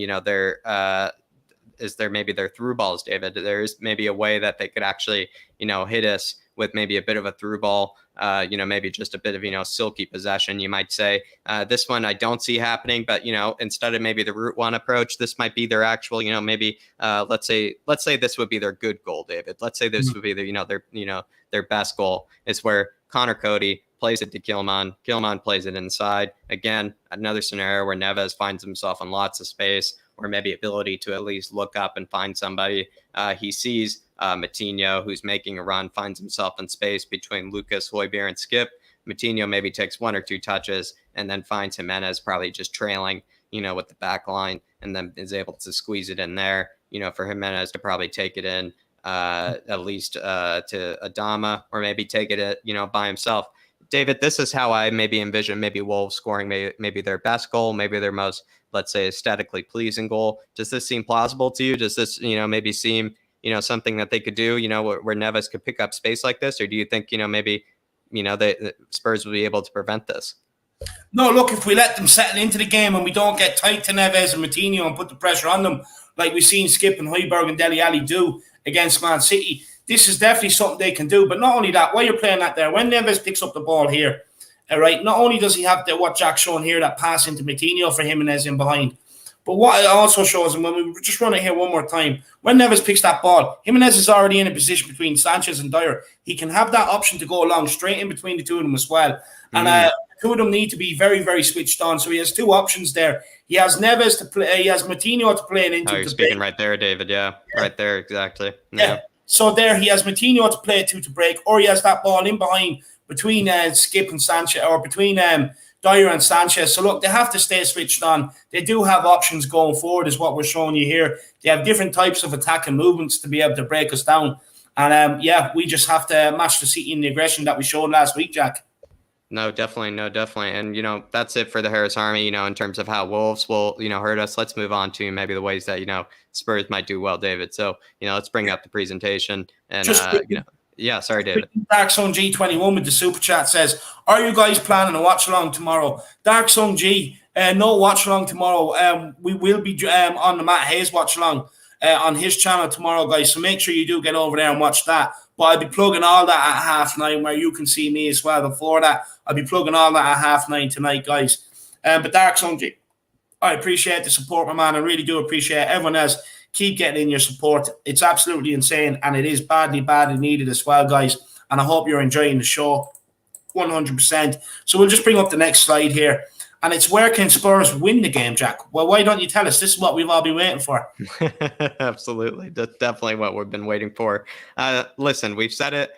maybe their through balls, David. There is maybe a way that they could actually, hit us with maybe a bit of a through ball, maybe just a bit of, silky possession, you might say. This one I don't see happening, but, instead of maybe the route one approach, this might be their actual, maybe let's say this would be their good goal, David. Let's say this would be their best goal is where Connor Coady plays it to Gilman. Gilman plays it inside. Again, another scenario where Neves finds himself in lots of space or maybe ability to at least look up and find somebody. He sees Matinho, who's making a run, finds himself in space between Lucas, Højbjerg, and Skip. Matinho maybe takes 1 or 2 touches and then finds Jimenez probably just trailing, with the back line, and then is able to squeeze it in there, for Jimenez to probably take it in at least to Adama, or maybe take it, by himself. David, this is how I maybe envision maybe Wolves scoring maybe their best goal, maybe their most, let's say, aesthetically pleasing goal. Does this seem plausible to you? Does this, maybe seem, something that they could do, where Neves could pick up space like this? Or do you think, maybe, the Spurs will be able to prevent this? No, look, if we let them settle into the game and we don't get tight to Neves and Matinho and put the pressure on them, like we've seen Skip and Højbjerg and Dele Alli do against Man City, this is definitely something they can do. But not only that, while you're playing that there, when Neves picks up the ball here, all right, not only does he have what Jack's showing here, that pass into Matinho for Jimenez in behind, but what it also shows, and when we just run it here one more time, when Neves picks that ball, Jimenez is already in a position between Sanchez and Dyer. He can have that option to go along straight in between the two of them as well. And the two of them need to be very, very switched on. So he has two options there. He has Neves to play. He has Matinho to play it into. Oh, you're speaking right there, David. Yeah, right there, exactly. Yeah. So there he has Matinho to play it to break, or he has that ball in behind between Skip and Sanchez, or between Dyer and Sanchez. So look, they have to stay switched on. They do have options going forward, is what we're showing you here. They have different types of attack and movements to be able to break us down. And we just have to match the City in the aggression that we showed last week, Jack. No, definitely. And, that's it for the Harris Army, in terms of how Wolves will, hurt us. Let's move on to maybe the ways that, Spurs might do well, David. So, let's bring up the presentation and, yeah, sorry, David. Dark Sun G21 with the super chat says, are you guys planning a watch along tomorrow? Dark Sun G, no watch along tomorrow. We will be on the Matt Hayes watch along on his channel tomorrow, guys. So make sure you do get over there and watch that. But I'll be plugging all that at 9:30 where you can see me as well. Before that, I'll be plugging all that at 9:30 tonight, guys. But Dark Sun G, I appreciate the support, my man. I really do appreciate it. Everyone else, keep getting in your support. It's absolutely insane, and it is badly, badly needed as well, guys. And I hope you're enjoying the show 100%. So we'll just bring up the next slide here. And it's, where can Spurs win the game, Jack? Well, why don't you tell us? This is what we've all been waiting for. Absolutely. That's definitely what we've been waiting for. Listen, we've said it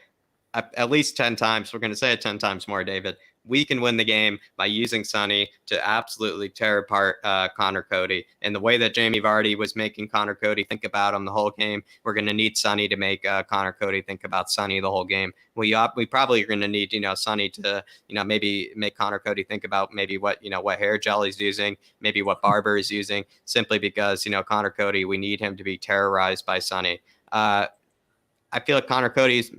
at least 10 times. We're going to say it 10 times more, David. We can win the game by using Sonny to absolutely tear apart Connor Coady. And the way that Jamie Vardy was making Connor Coady think about him the whole game, we're going to need Sonny to make Connor Coady think about Sonny the whole game. We probably are going to need, Sonny to, maybe make Connor Coady think about maybe what hair gel he's using, maybe what barber is using, simply because, Connor Coady, we need him to be terrorized by Sonny. I feel like Connor Cody's,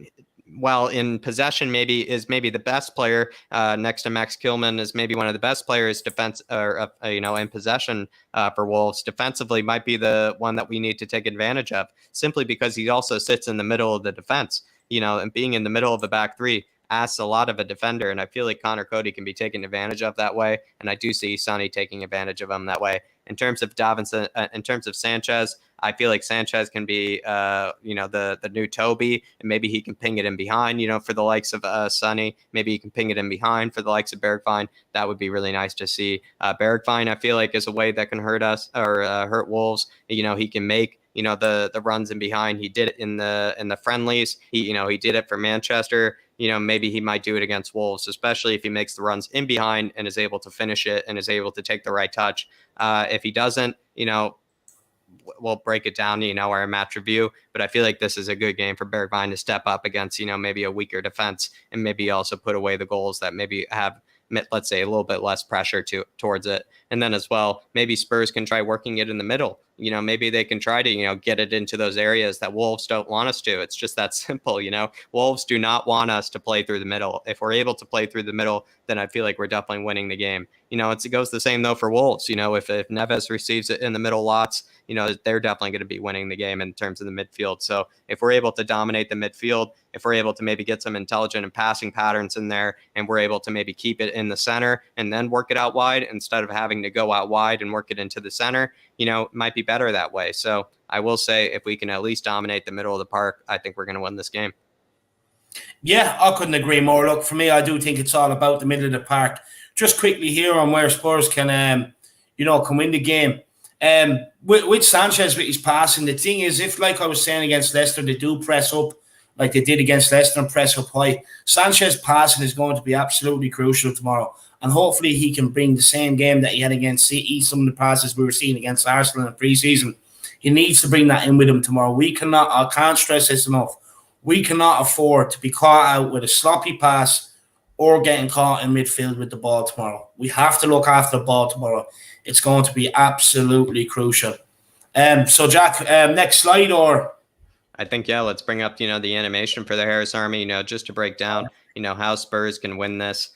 while in possession is maybe the best player next to Max Kilman, is maybe one of the best players in possession for Wolves. Defensively might be the one that we need to take advantage of, simply because he also sits in the middle of the defense, and being in the middle of the back three asks a lot of a defender, and I feel like Connor Coady can be taken advantage of that way, and I do see Sonny taking advantage of him that way. In terms of Davinson, in terms of Sanchez, I feel like Sanchez can be, the new Toby, and maybe he can ping it in behind, for the likes of Sonny. Maybe he can ping it in behind for the likes of Bergwijn. That would be really nice to see. Bergwijn, I feel like, is a way that can hurt us or hurt Wolves. He can make the runs in behind. He did it in the friendlies. He did it for Manchester. Maybe he might do it against Wolves, especially if he makes the runs in behind and is able to finish it and is able to take the right touch. If he doesn't, we'll break it down, our match review. But I feel like this is a good game for Bergwijn to step up against, maybe a weaker defense, and maybe also put away the goals that maybe have, let's say, a little bit less pressure towards it. And then as well, maybe Spurs can try working it in the middle. Maybe they can try to, get it into those areas that Wolves don't want us to. It's just that simple, Wolves do not want us to play through the middle. If we're able to play through the middle, then I feel like we're definitely winning the game. It goes the same, though, for Wolves. If Neves receives it in the middle lots, they're definitely going to be winning the game in terms of the midfield. So if we're able to dominate the midfield, if we're able to maybe get some intelligent and passing patterns in there, and we're able to maybe keep it in the center and then work it out wide instead of having to go out wide and work it into the center, it might be better that way. So I will say, if we can at least dominate the middle of the park, I think we're going to win this game. Yeah, I couldn't agree more. Look, for me, I do think it's all about the middle of the park. Just quickly here on where Spurs can, can win the game. With Sanchez, with his passing, the thing is, if, like I was saying against Leicester, they do press up like they did against Leicester and press up high, Sanchez passing is going to be absolutely crucial tomorrow. And hopefully he can bring the same game that he had against City, some of the passes we were seeing against Arsenal in pre-season. He needs to bring that in with him tomorrow. I can't stress this enough, we cannot afford to be caught out with a sloppy pass or getting caught in midfield with the ball tomorrow. We have to look after the ball tomorrow. It's going to be absolutely crucial. So, Jack, next slide, or... I think, yeah, let's bring up, the animation for the Harris Army, just to break down, how Spurs can win this.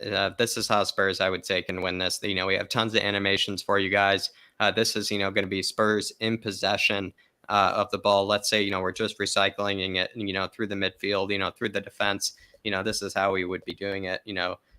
this is how Spurs, I would say, can win this. We have tons of animations for you guys. This is, going to be Spurs in possession of the ball. Let's say, we're just recycling it, through the midfield, through the defense. This is how we would be doing it.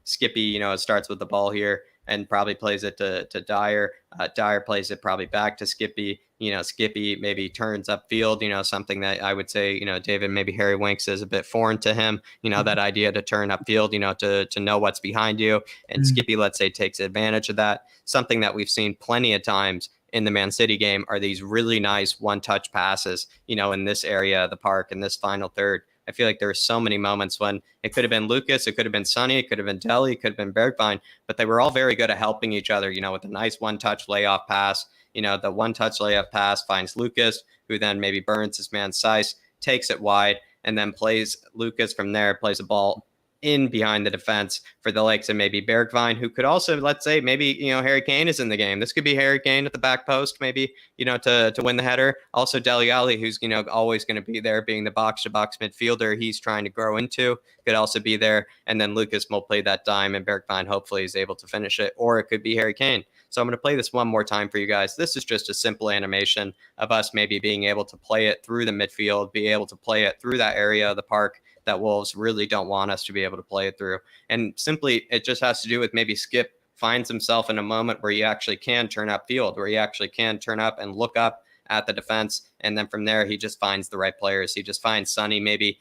Skippy, it starts with the ball here and probably plays it to Dyer. Dyer plays it probably back to Skippy. Skippy maybe turns upfield, something that I would say, David, maybe Harry Winks is a bit foreign to him, that idea to turn upfield, to know what's behind you. And Skippy, let's say, takes advantage of that. Something that we've seen plenty of times in the Man City game are these really nice one-touch passes, in this area of the park, in this final third. I feel like there were so many moments when it could have been Lucas, it could have been Sonny, it could have been Deli, it could have been Bergwijn, but they were all very good at helping each other, with a nice one-touch layoff pass. The one-touch layup pass finds Lucas, who then maybe burns his man Seiss, takes it wide, and then plays Lucas from there, plays a ball in behind the defense for the likes of maybe Bergwijn, who could also, let's say, maybe, Harry Kane is in the game. This could be Harry Kane at the back post, maybe, to win the header. Also Dele Alli, who's, always going to be there being the box-to-box midfielder he's trying to grow into, could also be there. And then Lucas will play that dime and Bergwijn hopefully is able to finish it. Or it could be Harry Kane. So I'm going to play this one more time for you guys. This is just a simple animation of us maybe being able to play it through the midfield, be able to play it through that area of the park that Wolves really don't want us to be able to play it through. And simply, it just has to do with maybe Skip finds himself in a moment where he actually can turn upfield, where he actually can turn up and look up at the defense. And then from there, he just finds the right players. He just finds Sonny maybe,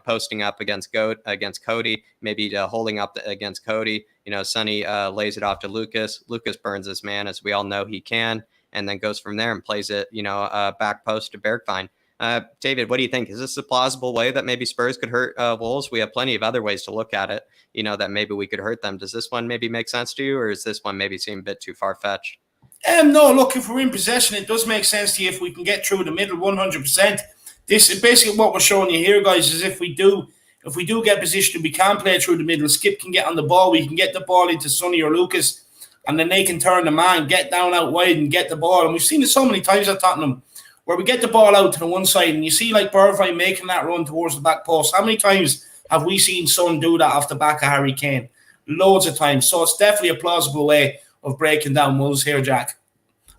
posting up against Coady, maybe holding up against Coady. Sonny lays it off to Lucas. Lucas burns his man, as we all know he can, and then goes from there and plays it, back post to Bergwijn. David, what do you think? Is this a plausible way that maybe Spurs could hurt Wolves? We have plenty of other ways to look at it, that maybe we could hurt them. Does this one maybe make sense to you, or is this one maybe seem a bit too far-fetched? No, look, if we're in possession, it does make sense to you if we can get through the middle 100%. This is basically what we're showing you here, guys, is if we do get position, we can play through the middle. Skip can get on the ball. We can get the ball into Sonny or Lucas, and then they can turn the man, get down out wide and get the ball. And we've seen it so many times at Tottenham, where we get the ball out to the one side, and you see like Bergwijn making that run towards the back post. How many times have we seen Son do that off the back of Harry Kane? Loads of times. So it's definitely a plausible way of breaking down Wolves here, Jack.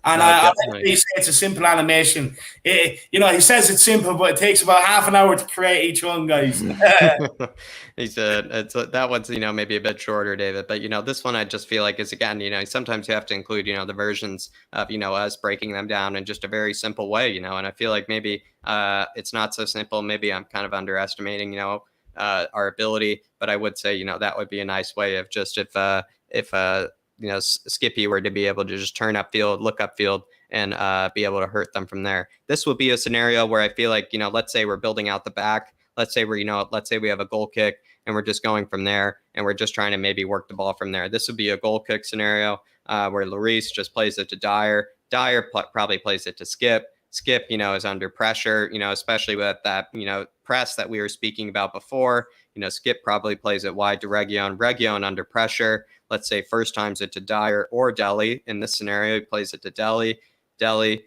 And I say it's a simple animation. He says it's simple, but it takes about half an hour to create each one, guys. He said that one's, maybe a bit shorter, David. But, this one I just feel like is, again, sometimes you have to include, the versions of, us breaking them down in just a very simple way, and I feel like maybe it's not so simple. Maybe I'm kind of underestimating, our ability. But I would say, that would be a nice way of just if Skippy were to be able to just turn upfield, look upfield, and be able to hurt them from there. This would be a scenario where I feel like, let's say we're building out the back. Let's say we have a goal kick and we're just going from there and we're just trying to maybe work the ball from there. This would be a goal kick scenario where Lloris just plays it to Dyer. Dyer probably plays it to Skip. Skip, is under pressure, especially with that, press that we were speaking about before. Skip probably plays it wide to Reguilón. Reguilón under pressure. Let's say first times it to Dyer or Deli. In this scenario, he plays it to Deli. Deli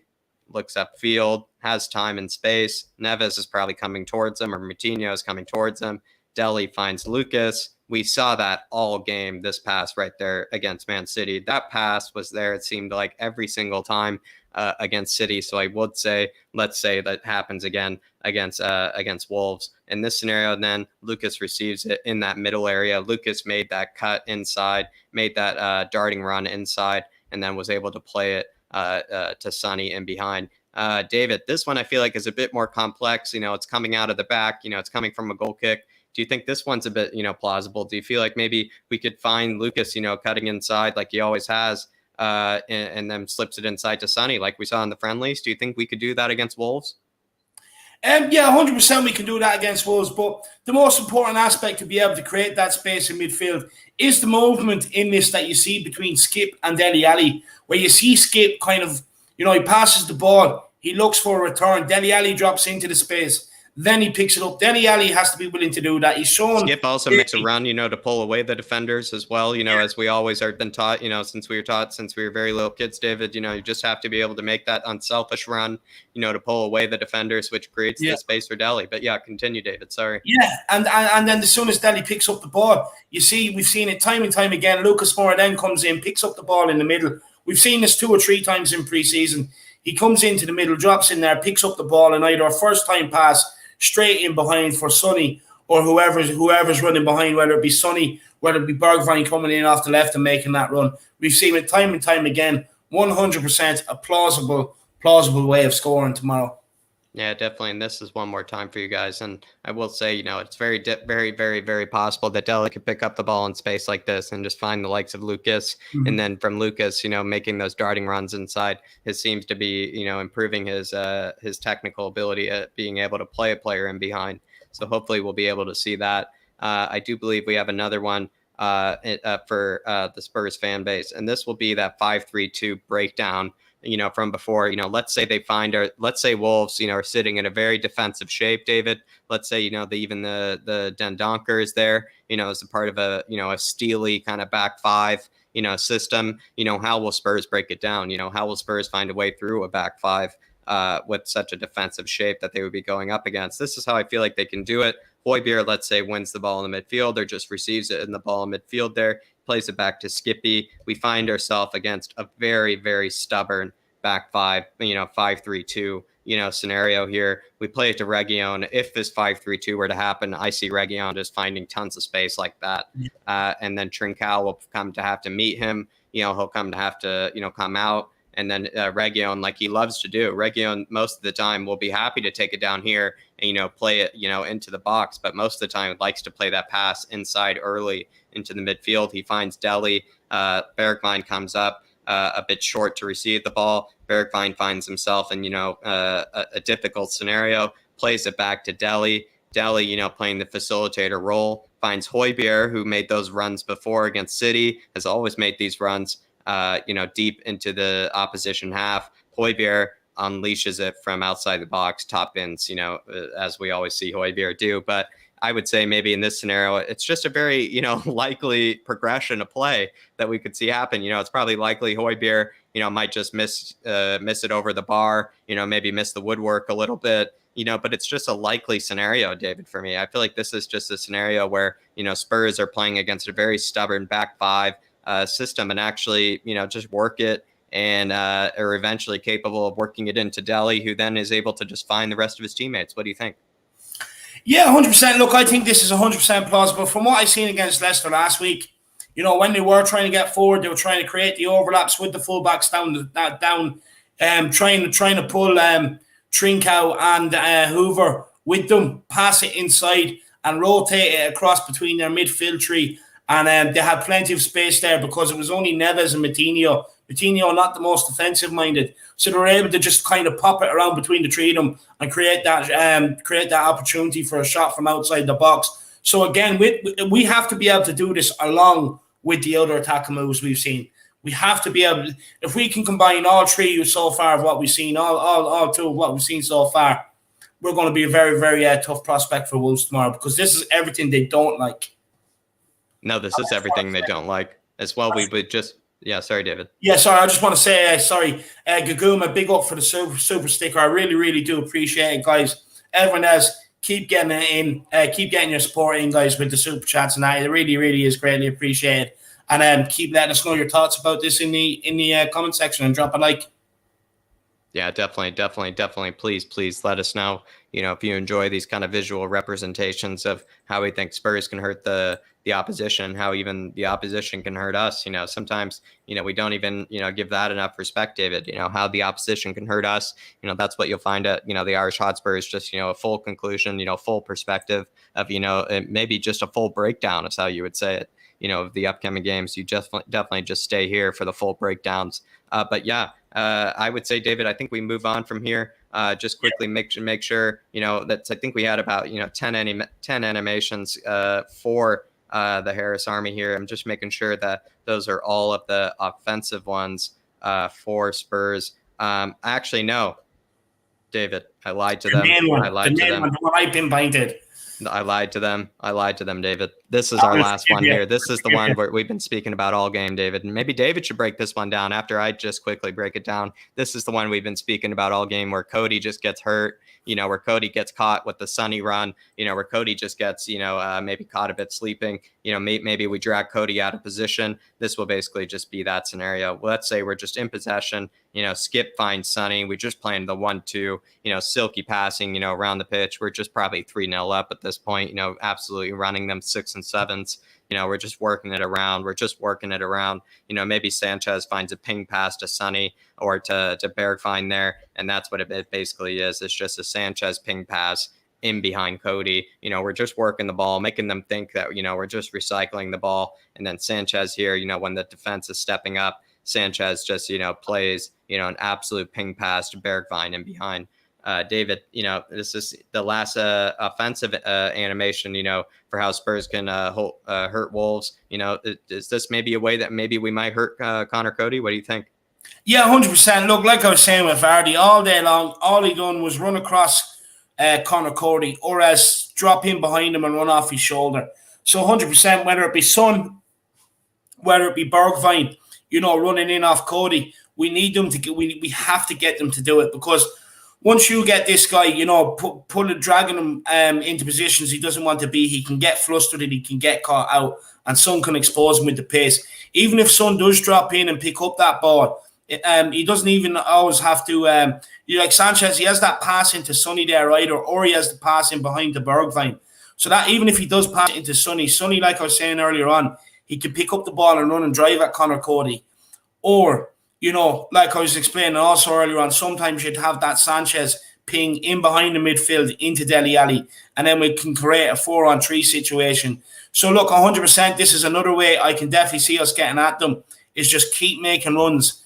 looks upfield, has time and space. Neves is probably coming towards him, or Moutinho is coming towards him. Deli finds Lucas. We saw that all game, this pass right there against Man City. That pass was there, it seemed like, every single time against City. So I would say, let's say that happens again against Wolves. In this scenario, then Lucas receives it in that middle area. Lucas made that cut inside, made that darting run inside, and then was able to play it to Sonny in behind. David, this one I feel like is a bit more complex. It's coming out of the back. It's coming from a goal kick. Do you think this one's a bit, plausible? Do you feel like maybe we could find Lucas, cutting inside like he always has, and then slips it inside to Sonny like we saw in the friendlies? Do you think we could do that against Wolves? Yeah, 100% we can do that against Wolves. But the most important aspect to be able to create that space in midfield is the movement in this that you see between Skip and Dele Alli, where you see Skip kind of, he passes the ball, he looks for a return, Dele Alli drops into the space. Then he picks it up. Dele Alli has to be willing to do that. He's shown. Skip also makes a run, to pull away the defenders as well, as we always have been taught, since we were very little kids, David, you just have to be able to make that unselfish run, to pull away the defenders, which creates the space for Dele. But yeah, continue, David. Sorry. Yeah, and then as soon as Dele picks up the ball, we've seen it time and time again. Lucas Moura then comes in, picks up the ball in the middle. We've seen this 2 or 3 times in pre-season. He comes into the middle, drops in there, picks up the ball, and either a first-time pass straight in behind for Sonny or whoever's running behind, whether it be Sonny, whether it be Bergwijn coming in off the left and making that run. We've seen it time and time again. 100% a plausible way of scoring tomorrow. Yeah, definitely. And this is one more time for you guys. And I will say, it's very, very, very, very possible that Dele could pick up the ball in space like this and just find the likes of Lucas. Mm-hmm. And then from Lucas, making those darting runs inside, it seems to be, improving his technical ability at being able to play a player in behind. So hopefully we'll be able to see that. I do believe we have another one for the Spurs fan base. And this will be that 5-3-2 breakdown from before. Let's say Wolves, are sitting in a very defensive shape, David. Let's say, the Dendonker is there, as a part of a steely kind of back five, system. How will Spurs break it down? How will Spurs find a way through a back five with such a defensive shape that they would be going up against? This is how I feel like they can do it. Højbjerg, let's say, wins the ball in the midfield or just receives it in the ball in midfield there, plays it back to Skippy. We find ourselves against a very, very stubborn back five, 5-3-2, scenario here. We play it to Reguilón. If this 5-3-2 were to happen, I see Reguilón just finding tons of space like that. And then Trincão will come to have to meet him. He'll come to have to, come out. And then Reguilón, like he loves to do, Reguilón most of the time will be happy to take it down here and, play it, into the box. But most of the time likes to play that pass inside early into the midfield. He finds Dele. Bergwijn comes up a bit short to receive the ball. Bergwijn finds himself in, a difficult scenario, plays it back to Dele. Dele, playing the facilitator role, finds Højbjerg, who made those runs before against City, has always made these runs, deep into the opposition half. Højbjerg unleashes it from outside the box, top ins, as we always see Højbjerg do. But I would say maybe in this scenario, it's just a very, likely progression of play that we could see happen. It's probably likely Højbjerg, might just miss it over the bar, maybe miss the woodwork a little bit, but it's just a likely scenario, David, for me. I feel like this is just a scenario where, Spurs are playing against a very stubborn back five system and actually, just work it and are eventually capable of working it into Dele, who then is able to just find the rest of his teammates. What do you think? Yeah, 100%. Look, I think this is 100% plausible. From what I've seen against Leicester last week, when they were trying to get forward, they were trying to create the overlaps with the fullbacks trying to pull Trincão and Hoover with them, pass it inside and rotate it across between their midfield tree. And they had plenty of space there because it was only Neves and Moutinho. Moutinho not the most defensive-minded, so they were able to just kind of pop it around between the three of them and create that opportunity for a shot from outside the box. So again, we have to be able to do this along with the other attacking moves we've seen. We have to be able to, if we can combine all three so far of what we've seen, all two of what we've seen so far, we're going to be a very, very tough prospect for Wolves tomorrow because this is everything they don't like. No, this is everything they don't like as well. We would just, yeah, sorry, David. Yeah, sorry. I just want to say, Gaguma, big up for the super sticker. I really, really do appreciate it, guys. Everyone else, keep getting it in. Keep getting your support in, guys, with the super chats and that. It really, really is greatly appreciated. And keep letting us know your thoughts about this in the comment section and drop a like. Yeah, definitely. Please let us know, if you enjoy these kind of visual representations of how we think Spurs can hurt the opposition, how even the opposition can hurt us. Sometimes, we don't even, give that enough respect, David, how the opposition can hurt us. That's what you'll find at, the Irish Hotspur is just, a full conclusion, full perspective of, maybe just a full breakdown is how you would say it, of the upcoming games. You just definitely just stay here for the full breakdowns. But yeah, I would say, David, I think we move on from here. Just quickly make sure, that I think we had about, 10 animations for the Harris Army here. I'm just making sure that those are all of the offensive ones for Spurs. Actually, no. David, I lied to The them. main one. I The lied to main them. one. The one I've been painted. I lied to them. I lied to them, David. This is I our will last forgive one you. here. This is the Forgive one you. where we've been speaking about all game, David. And maybe David should break this one down after I just quickly break it down. This is the one we've been speaking about all game where Coady just gets hurt, where Coady gets caught with the Sonny run, where Coady just gets, maybe caught a bit sleeping. Maybe we drag Coady out of position. This will basically just be that scenario. Let's say we're just in possession. Skip finds Sonny. We're just playing the 1-2, silky passing, around the pitch. We're just probably 3-0 up at this point, absolutely running them 6 and 7s. We're just working it around. Maybe Sanchez finds a ping pass to Sonny or to Bergwijn there. And that's what it basically is. It's just a Sanchez ping pass in behind Coady. We're just working the ball, making them think that, we're just recycling the ball. And then Sanchez here, when the defense is stepping up, Sanchez just, plays, an absolute ping pass to Bergwijn in behind. David, this is the last offensive animation, for how Spurs can hurt Wolves. Is this maybe a way that maybe we might hurt Connor Coady? What do you think? Yeah, 100%. Look, like I was saying with Vardy, all day long, all he done was run across Connor Coady or else drop in behind him and run off his shoulder. So 100%, whether it be Son, whether it be Bergwijn, running in off Coady, we need them to get. We have to get them to do it because once you get this guy, dragging him into positions he doesn't want to be, he can get frustrated, he can get caught out, and Son can expose him with the pace. Even if Son does drop in and pick up that ball, he doesn't even always have to. Like Sanchez, he has that pass into Sonny there, right, or he has the pass in behind the Bergwijn. So that even if he does pass into Sonny, like I was saying earlier on, he can pick up the ball and run and drive at Connor Coady. Or, like I was explaining also earlier on, sometimes you'd have that Sanchez ping in behind the midfield into Dele Alli, and then we can create a 4-on-3 situation. So look, 100%, this is another way I can definitely see us getting at them, is just keep making runs.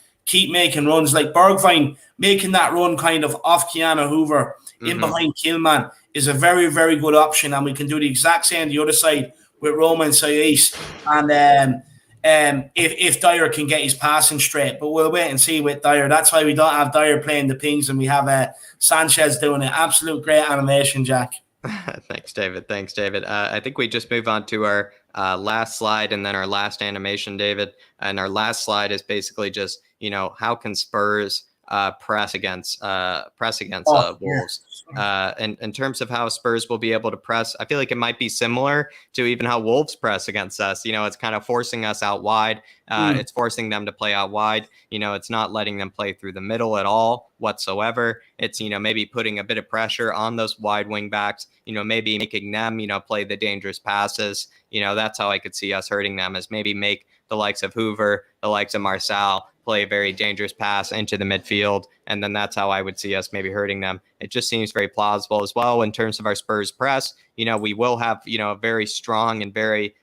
Like Bergwijn making that run kind of off Keanu Hoover in behind Killman is a very, very good option, and we can do the exact same the other side with Roman Sayes and if Dyer can get his passing straight. But we'll wait and see with Dyer. That's why we don't have Dyer playing the pings and we have Sanchez doing it. Absolute great animation, Jack. Thanks, David. I think we just move on to our last slide and then our last animation, David. And our last slide is basically just, how can Spurs press against Wolves. And in terms of how Spurs will be able to press, I feel like it might be similar to even how Wolves press against us. It's kind of forcing us out wide. It's forcing them to play out wide. It's not letting them play through the middle at all whatsoever. It's, maybe putting a bit of pressure on those wide wing backs, maybe making them, play the dangerous passes. That's how I could see us hurting them, is maybe make the likes of Hoover, the likes of Marçal play a very dangerous pass into the midfield. And then that's how I would see us maybe hurting them. It just seems very plausible as well in terms of our Spurs press. We will have, a very strong and very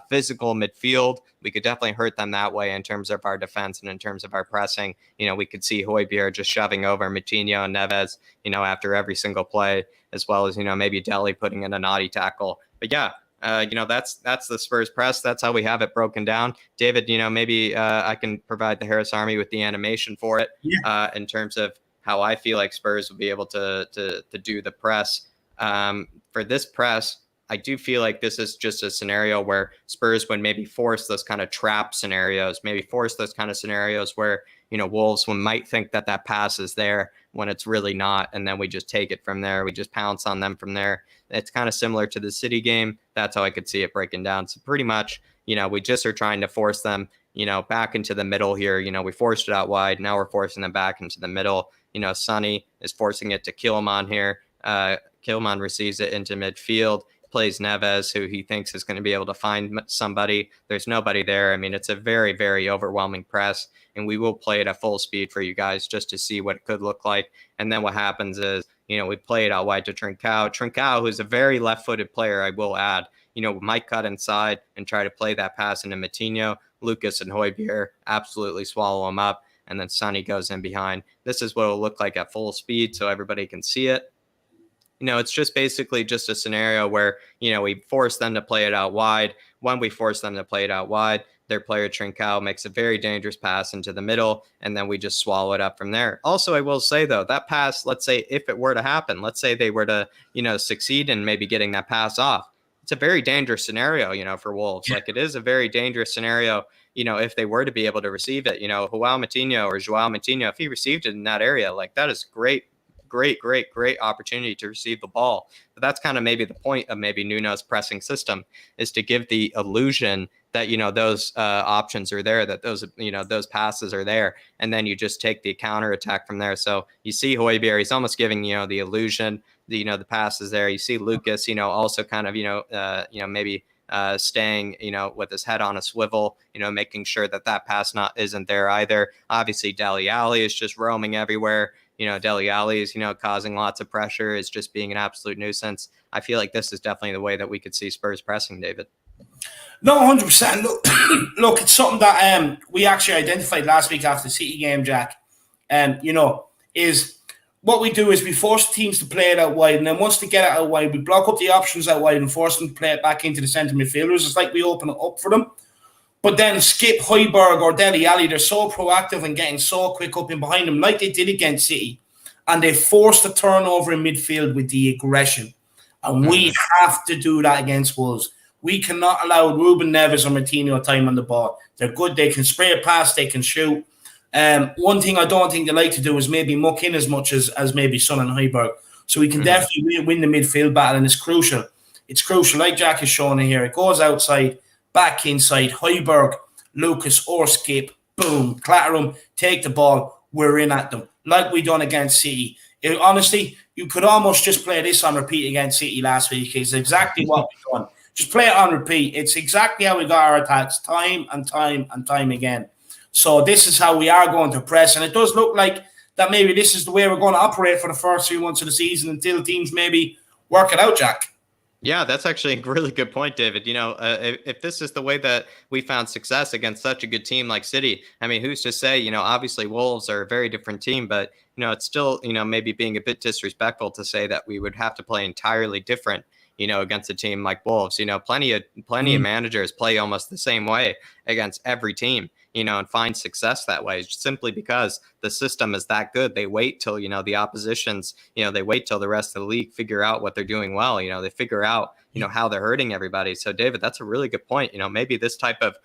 physical midfield. We could definitely hurt them that way in terms of our defense and in terms of our pressing. We could see Højbjerg just shoving over Moutinho and Neves, after every single play, as well as, maybe Dele putting in a naughty tackle. But yeah, that's the Spurs press. That's how we have it broken down. David, maybe I can provide the Harris Army with the animation for it in terms of how I feel like Spurs will be able to do the press. For this press, I do feel like this is just a scenario where Spurs would maybe force those kind of trap scenarios, where, Wolves might think that pass is there when it's really not. And then we just take it from there. We just pounce on them from there. It's kind of similar to the City game. That's how I could see it breaking down. So pretty much, we just are trying to force them, back into the middle here. We forced it out wide. Now we're forcing them back into the middle. Sonny is forcing it to Killman here. Killman receives it into midfield, plays Neves, who he thinks is going to be able to find somebody. There's nobody there. I mean, it's a very, very overwhelming press, and we will play it at full speed for you guys just to see what it could look like. And then what happens is, we play it out wide to Trincao, who's a very left-footed player, I will add, might cut inside and try to play that pass into Moutinho. Lucas and Højbjerg absolutely swallow him up, and then Sonny goes in behind. This is what it'll look like at full speed so everybody can see it. It's just basically just a scenario where, we force them to play it out wide. When we force them to play it out wide, their player Trincao makes a very dangerous pass into the middle, and then we just swallow it up from there. Also, I will say though, that pass, let's say if it were to happen, let's say they were to, succeed in maybe getting that pass off, it's a very dangerous scenario, for Wolves. Like, it is a very dangerous scenario, if they were to be able to receive it. Joao Moutinho, if he received it in that area, like, that is great opportunity to receive the ball. But that's kind of maybe the point of maybe Nuno's pressing system, is to give the illusion that, those options are there, that those passes are there, and then you just take the counter attack from there. So you see Højbjerg, he's almost giving, the illusion, the pass is there. You see Lucas, also kind of, maybe staying, with his head on a swivel, making sure that pass isn't there either. Obviously, Dele Alli is just roaming everywhere. Dele Alli is, causing lots of pressure, is just being an absolute nuisance. I feel like this is definitely the way that we could see Spurs pressing, David. No, 100%. Look, it's something that we actually identified last week after the City game, Jack. Is what we do is we force teams to play it out wide, and then once they get it out wide, we block up the options out wide and force them to play it back into the centre midfielders. It's like we open it up for them. But then Skip, Højbjerg or Dele Alli, they're so proactive and getting so quick up in behind them, like they did against City. And they forced the turnover in midfield with the aggression. And we have to do that against Wolves. We cannot allow Ruben Neves or Moutinho time on the ball. They're good. They can spray it past. They can shoot. One thing I don't think they like to do is maybe muck in as much as maybe Son and Højbjerg. So we can definitely win the midfield battle, and it's crucial. It's crucial, like Jack is showing it here. It goes outside, back inside, Højbjerg, Lucas or Skip, boom, clatter them, take the ball, we're in at them. Like we done against City. Honestly, you could almost just play this on repeat against City last week. It's exactly what we've done. Just play it on repeat. It's exactly how we got our attacks time and time again. So this is how we are going to press. And it does look like that maybe this is the way we're going to operate for the first 3 months of the season until teams maybe work it out, Jack. Yeah, that's actually a really good point, David. If this is the way that we found success against such a good team like City, I mean, who's to say, obviously Wolves are a very different team, but, it's still, maybe being a bit disrespectful to say that we would have to play entirely different, against a team like Wolves. Plenty of managers play almost the same way against every team, and find success that way, simply because the system is that good. They wait till, the oppositions, they wait till the rest of the league figure out what they're doing well. They figure out, how they're hurting everybody. So, David, that's a really good point. Maybe this type of,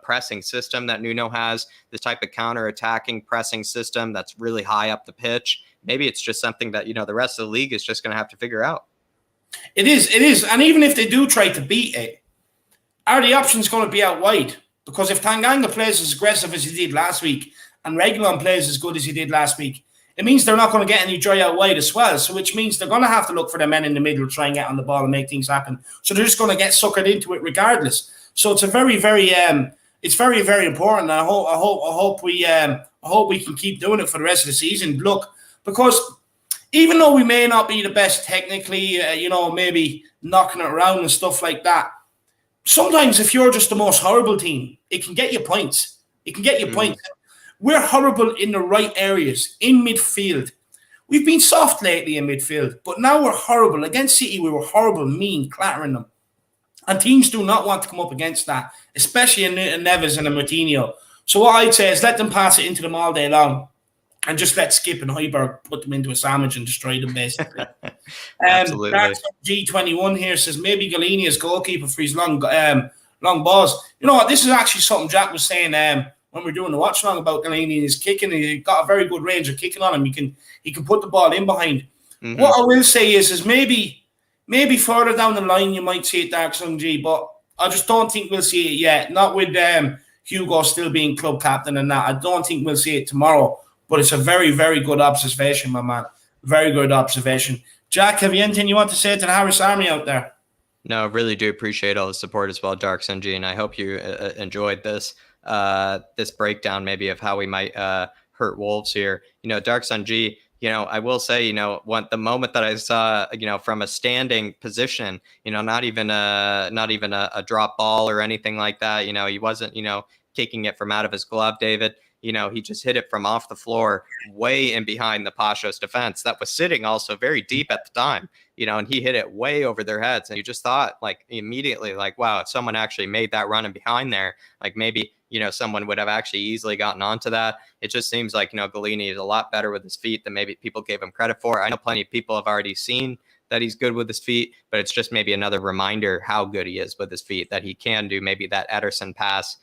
pressing system that Nuno has, this type of counter-attacking pressing system that's really high up the pitch, maybe it's just something that, the rest of the league is just going to have to figure out. It is. And even if they do try to beat it, are the options going to be out wide? Because if Tanganga plays as aggressive as he did last week and Reguilon plays as good as he did last week, it means they're not going to get any joy out wide as well. So which means they're going to have to look for the men in the middle, try and get on the ball and make things happen. So they're just going to get suckered into it regardless. So it's a very, very important. And I hope we can keep doing it for the rest of the season. Look, because even though we may not be the best technically, maybe knocking it around and stuff like that, sometimes if you're just the most horrible team, it can get you points. Points. We're horrible in the right areas, in midfield. We've been soft lately in midfield, but now we're horrible. Against City, we were horrible, mean, clattering them. And teams do not want to come up against that, especially in Neves and Moutinho. So what I'd say is let them pass it into them all day long and just let Skip and Højbjerg put them into a sandwich and destroy them, basically. Absolutely. G21 here says maybe Galini is goalkeeper for his long balls. You know what? This is actually something Jack was saying when we were doing the watch along about Galini and his kicking. He got a very good range of kicking on him. He can put the ball in behind. Mm-hmm. What I will say is maybe further down the line you might see it, Dark Sun G, but I just don't think we'll see it yet. Not with Hugo still being club captain and that. I don't think we'll see it tomorrow. But it's a very, very good observation, my man. Very good observation. Jack, have you anything you want to say to the Harris Army out there? No, I really do appreciate all the support as well, Dark Sun G, and I hope you enjoyed this breakdown maybe of how we might hurt Wolves here. Dark Sun G, I will say, the moment that I saw, from a standing position, not even a drop ball or anything like that, he wasn't, kicking it from out of his glove, David. he just hit it from off the floor way in behind the Pashos defense that was sitting also very deep at the time, and he hit it way over their heads. And you just thought like immediately like, wow, if someone actually made that run in behind there, like maybe, someone would have actually easily gotten onto that. It just seems like, Galini is a lot better with his feet than maybe people gave him credit for. I know plenty of people have already seen that he's good with his feet, but it's just maybe another reminder how good he is with his feet, that he can do maybe that Ederson pass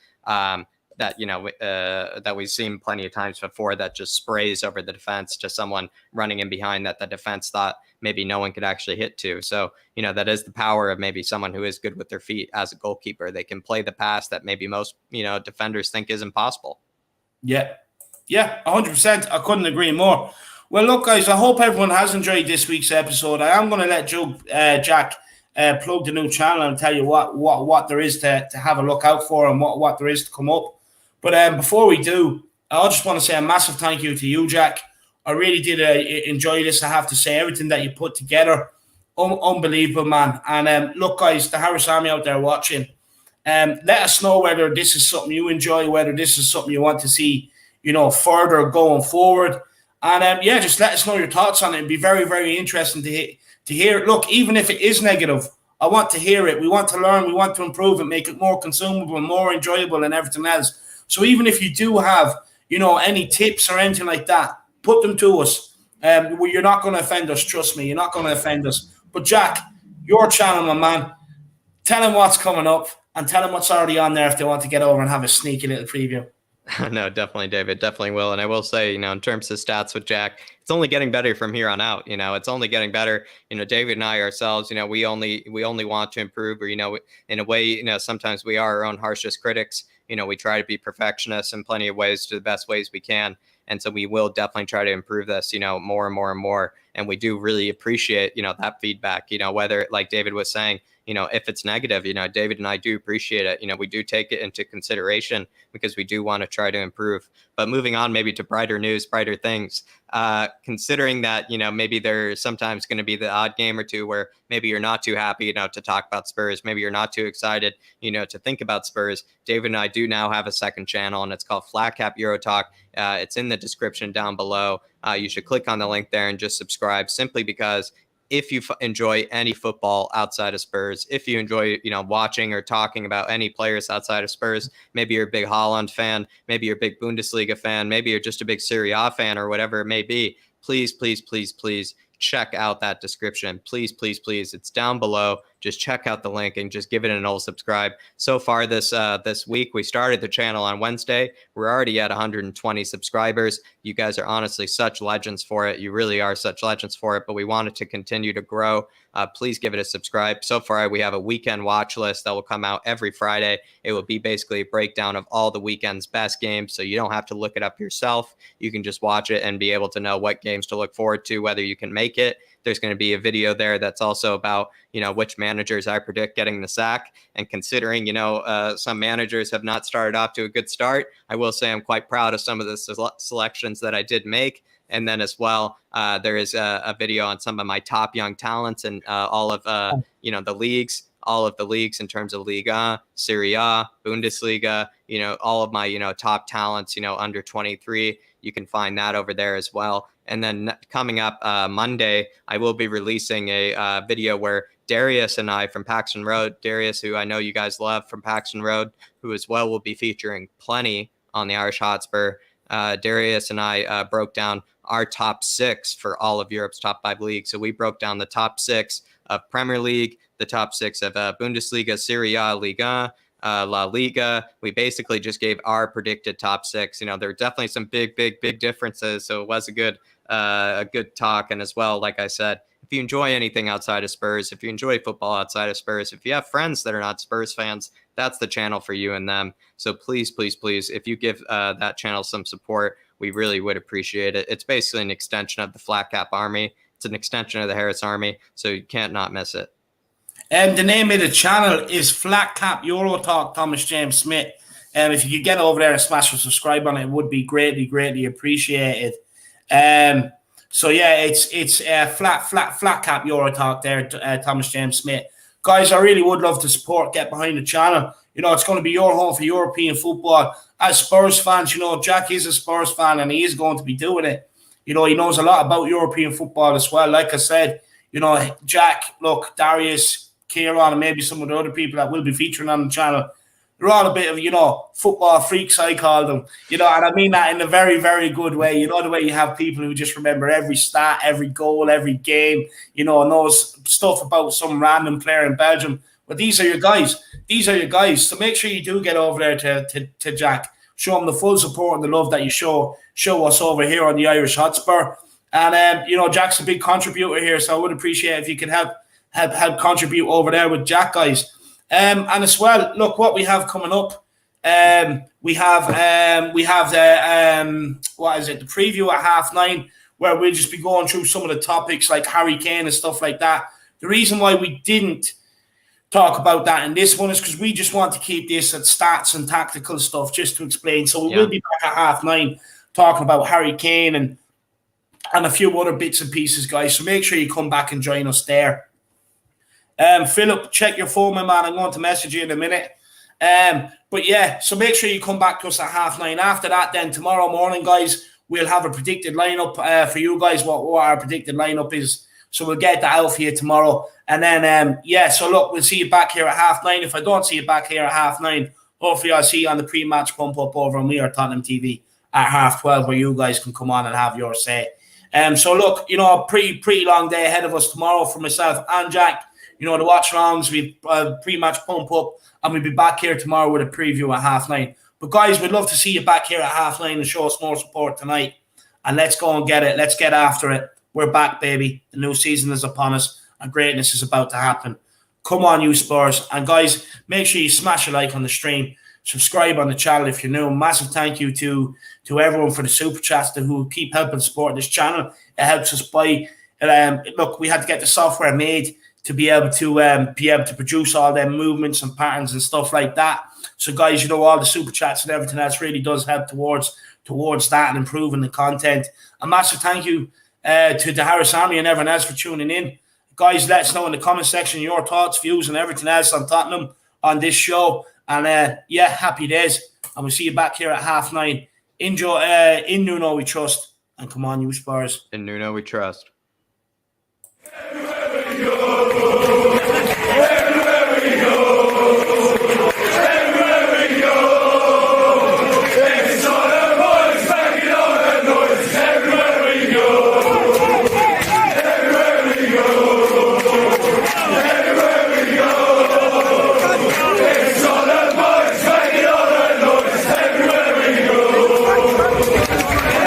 that, that we've seen plenty of times before that just sprays over the defense to someone running in behind that the defense thought maybe no one could actually hit to. So, that is the power of maybe someone who is good with their feet as a goalkeeper. They can play the pass that maybe most, defenders think is impossible. Yeah, 100%. I couldn't agree more. Well, look, guys, I hope everyone has enjoyed this week's episode. I am going to let Jack plug the new channel and tell you what there is to have a look out for and what there is to come up. But before we do, I just want to say a massive thank you to you, Jack. I really did enjoy this. I have to say, everything that you put together, unbelievable, man. And look, guys, the Harris Army out there watching, let us know whether this is something you enjoy, whether this is something you want to see, further going forward. And just let us know your thoughts on it. It'd be very, very interesting to hear it. Look, even if it is negative, I want to hear it. We want to learn. We want to improve it, make it more consumable, more enjoyable, and everything else. So even if you do have, any tips or anything like that, put them to us. You're not going to offend us. Trust me, you're not going to offend us. But Jack, your channel, my man, tell them what's coming up and tell them what's already on there if they want to get over and have a sneaky little preview. No, definitely, David. Definitely will. And I will say, in terms of stats with Jack, it's only getting better from here on out. It's only getting better. David and I ourselves, we only want to improve, or, in a way, sometimes we are our own harshest critics. We try to be perfectionists in plenty of ways to the best ways we can. And so we will definitely try to improve this, more and more and more. And we do really appreciate, that feedback, whether, like David was saying, if it's negative, David and I do appreciate it. We do take it into consideration because we do want to try to improve. But moving on maybe to brighter news, brighter things, considering that, maybe there's sometimes going to be the odd game or two where maybe you're not too happy, to talk about Spurs. Maybe you're not too excited, to think about Spurs. David and I do now have a second channel, and it's called flatcapeurotalk. It's in the description down below. You should click on the link there and just subscribe, simply because if you enjoy any football outside of Spurs, if you enjoy, watching or talking about any players outside of Spurs, maybe you're a big Haaland fan, maybe you're a big Bundesliga fan, maybe you're just a big Serie A fan or whatever it may be, please, please, please, please check out that description. Please, please, please. It's down below. Just check out the link and just give it an old subscribe. So far this week, we started the channel on Wednesday. We're already at 120 subscribers. You guys are honestly such legends for it. You really are such legends for it, but we want it to continue to grow. Please give it a subscribe. So far, we have a weekend watch list that will come out every Friday. It will be basically a breakdown of all the weekend's best games, so you don't have to look it up yourself. You can just watch it and be able to know what games to look forward to, whether you can make it. There's going to be a video there that's also about, which managers I predict getting the sack. And considering, some managers have not started off to a good start, I will say I'm quite proud of some of the selections that I did make. And then as well, there is a video on some of my top young talents and all of, the leagues. All of the leagues in terms of Liga, Serie A, Bundesliga, all of my, top talents, under 23. You can find that over there as well. And then coming up Monday, I will be releasing a video where Darius and I from Paxton Road, Darius, who I know you guys love from Paxton Road, who as well will be featuring plenty on the Irish Hotspur. Darius and I broke down our top 6 for all of Europe's top 5 leagues. So we broke down the top 6 of Premier League, the top 6 of Bundesliga, Serie A, Liga, La Liga. We basically just gave our predicted top 6. There are definitely some big differences. So it was a good talk. And as well, like I said, if you enjoy anything outside of Spurs, if you enjoy football outside of Spurs, if you have friends that are not Spurs fans, that's the channel for you and them. So please, please, please, if you give that channel some support, we really would appreciate it. It's basically an extension of the Flat Cap Army. It's an extension of the Harris Army, so you can't not miss it. And the name of the channel is Flat Cap Euro Talk, Thomas James Smith. If you could get over there and smash the subscribe on it, it would be greatly appreciated. So yeah, it's Flat Cap Euro Talk there, Thomas James Smith. Guys, I really would love to support, get behind the channel. it's going to be your home for European football. As Spurs fans, Jack is a Spurs fan and he is going to be doing it. He knows a lot about European football as well. Like I said, Jack, look, Darius, Kieran, and maybe some of the other people that will be featuring on the channel, they're all a bit of, football freaks, I call them. And I mean that in a very, very good way. The way you have people who just remember every stat, every goal, every game, knows stuff about some random player in Belgium. But these are your guys. These are your guys. So make sure you do get over there to Jack. Show him the full support and the love that you show us over here on the Irish Hotspur. And, Jack's a big contributor here, so I would appreciate if you could help contribute over there with Jack, guys. And as well, look what we have coming up. We have the the preview at 9:30, where we'll just be going through some of the topics like Harry Kane and stuff like that. The reason why we didn't talk about that in this one is because we just want to keep this at stats and tactical stuff just to explain. So we will be back at 9:30 talking about Harry Kane and a few other bits and pieces, guys. So make sure you come back and join us there. Philip, check your phone, my man. I'm going to message you in a minute. But yeah, so make sure you come back to us at 9:30. After that, then tomorrow morning, guys, we'll have a predicted lineup for you guys, what our predicted lineup is. So we'll get that out for you tomorrow. And then, so look, we'll see you back here at 9:30. If I don't see you back here at 9:30, hopefully I'll see you on the pre-match pump up over on We Are Tottenham TV at 12:30, where you guys can come on and have your say. So look, a pretty long day ahead of us tomorrow for myself and Jack. The watch-alongs, we pre-match pump up, and we'll be back here tomorrow with a preview at 9:30. But guys, we'd love to see you back here at 9:30 and show us more support tonight. And let's go and get it. Let's get after it. We're back, baby. The new season is upon us, and greatness is about to happen. Come on, you Spurs. And guys, make sure you smash a like on the stream. Subscribe on the channel if you're new. Massive thank you to everyone for the super chats who keep helping support this channel. It helps us by look, we had to get the software made to be able to produce all them movements and patterns and stuff like that. So guys, all the super chats and everything else really does help towards that and improving the content. A massive thank you to the Harris Army and everyone else for tuning in. Guys, let us know in the comment section your thoughts, views, and everything else on Tottenham on this show. And happy days. And we'll see you back here at 9:30. Enjoy. In Nuno we trust. And come on, you Spurs. In Nuno we trust.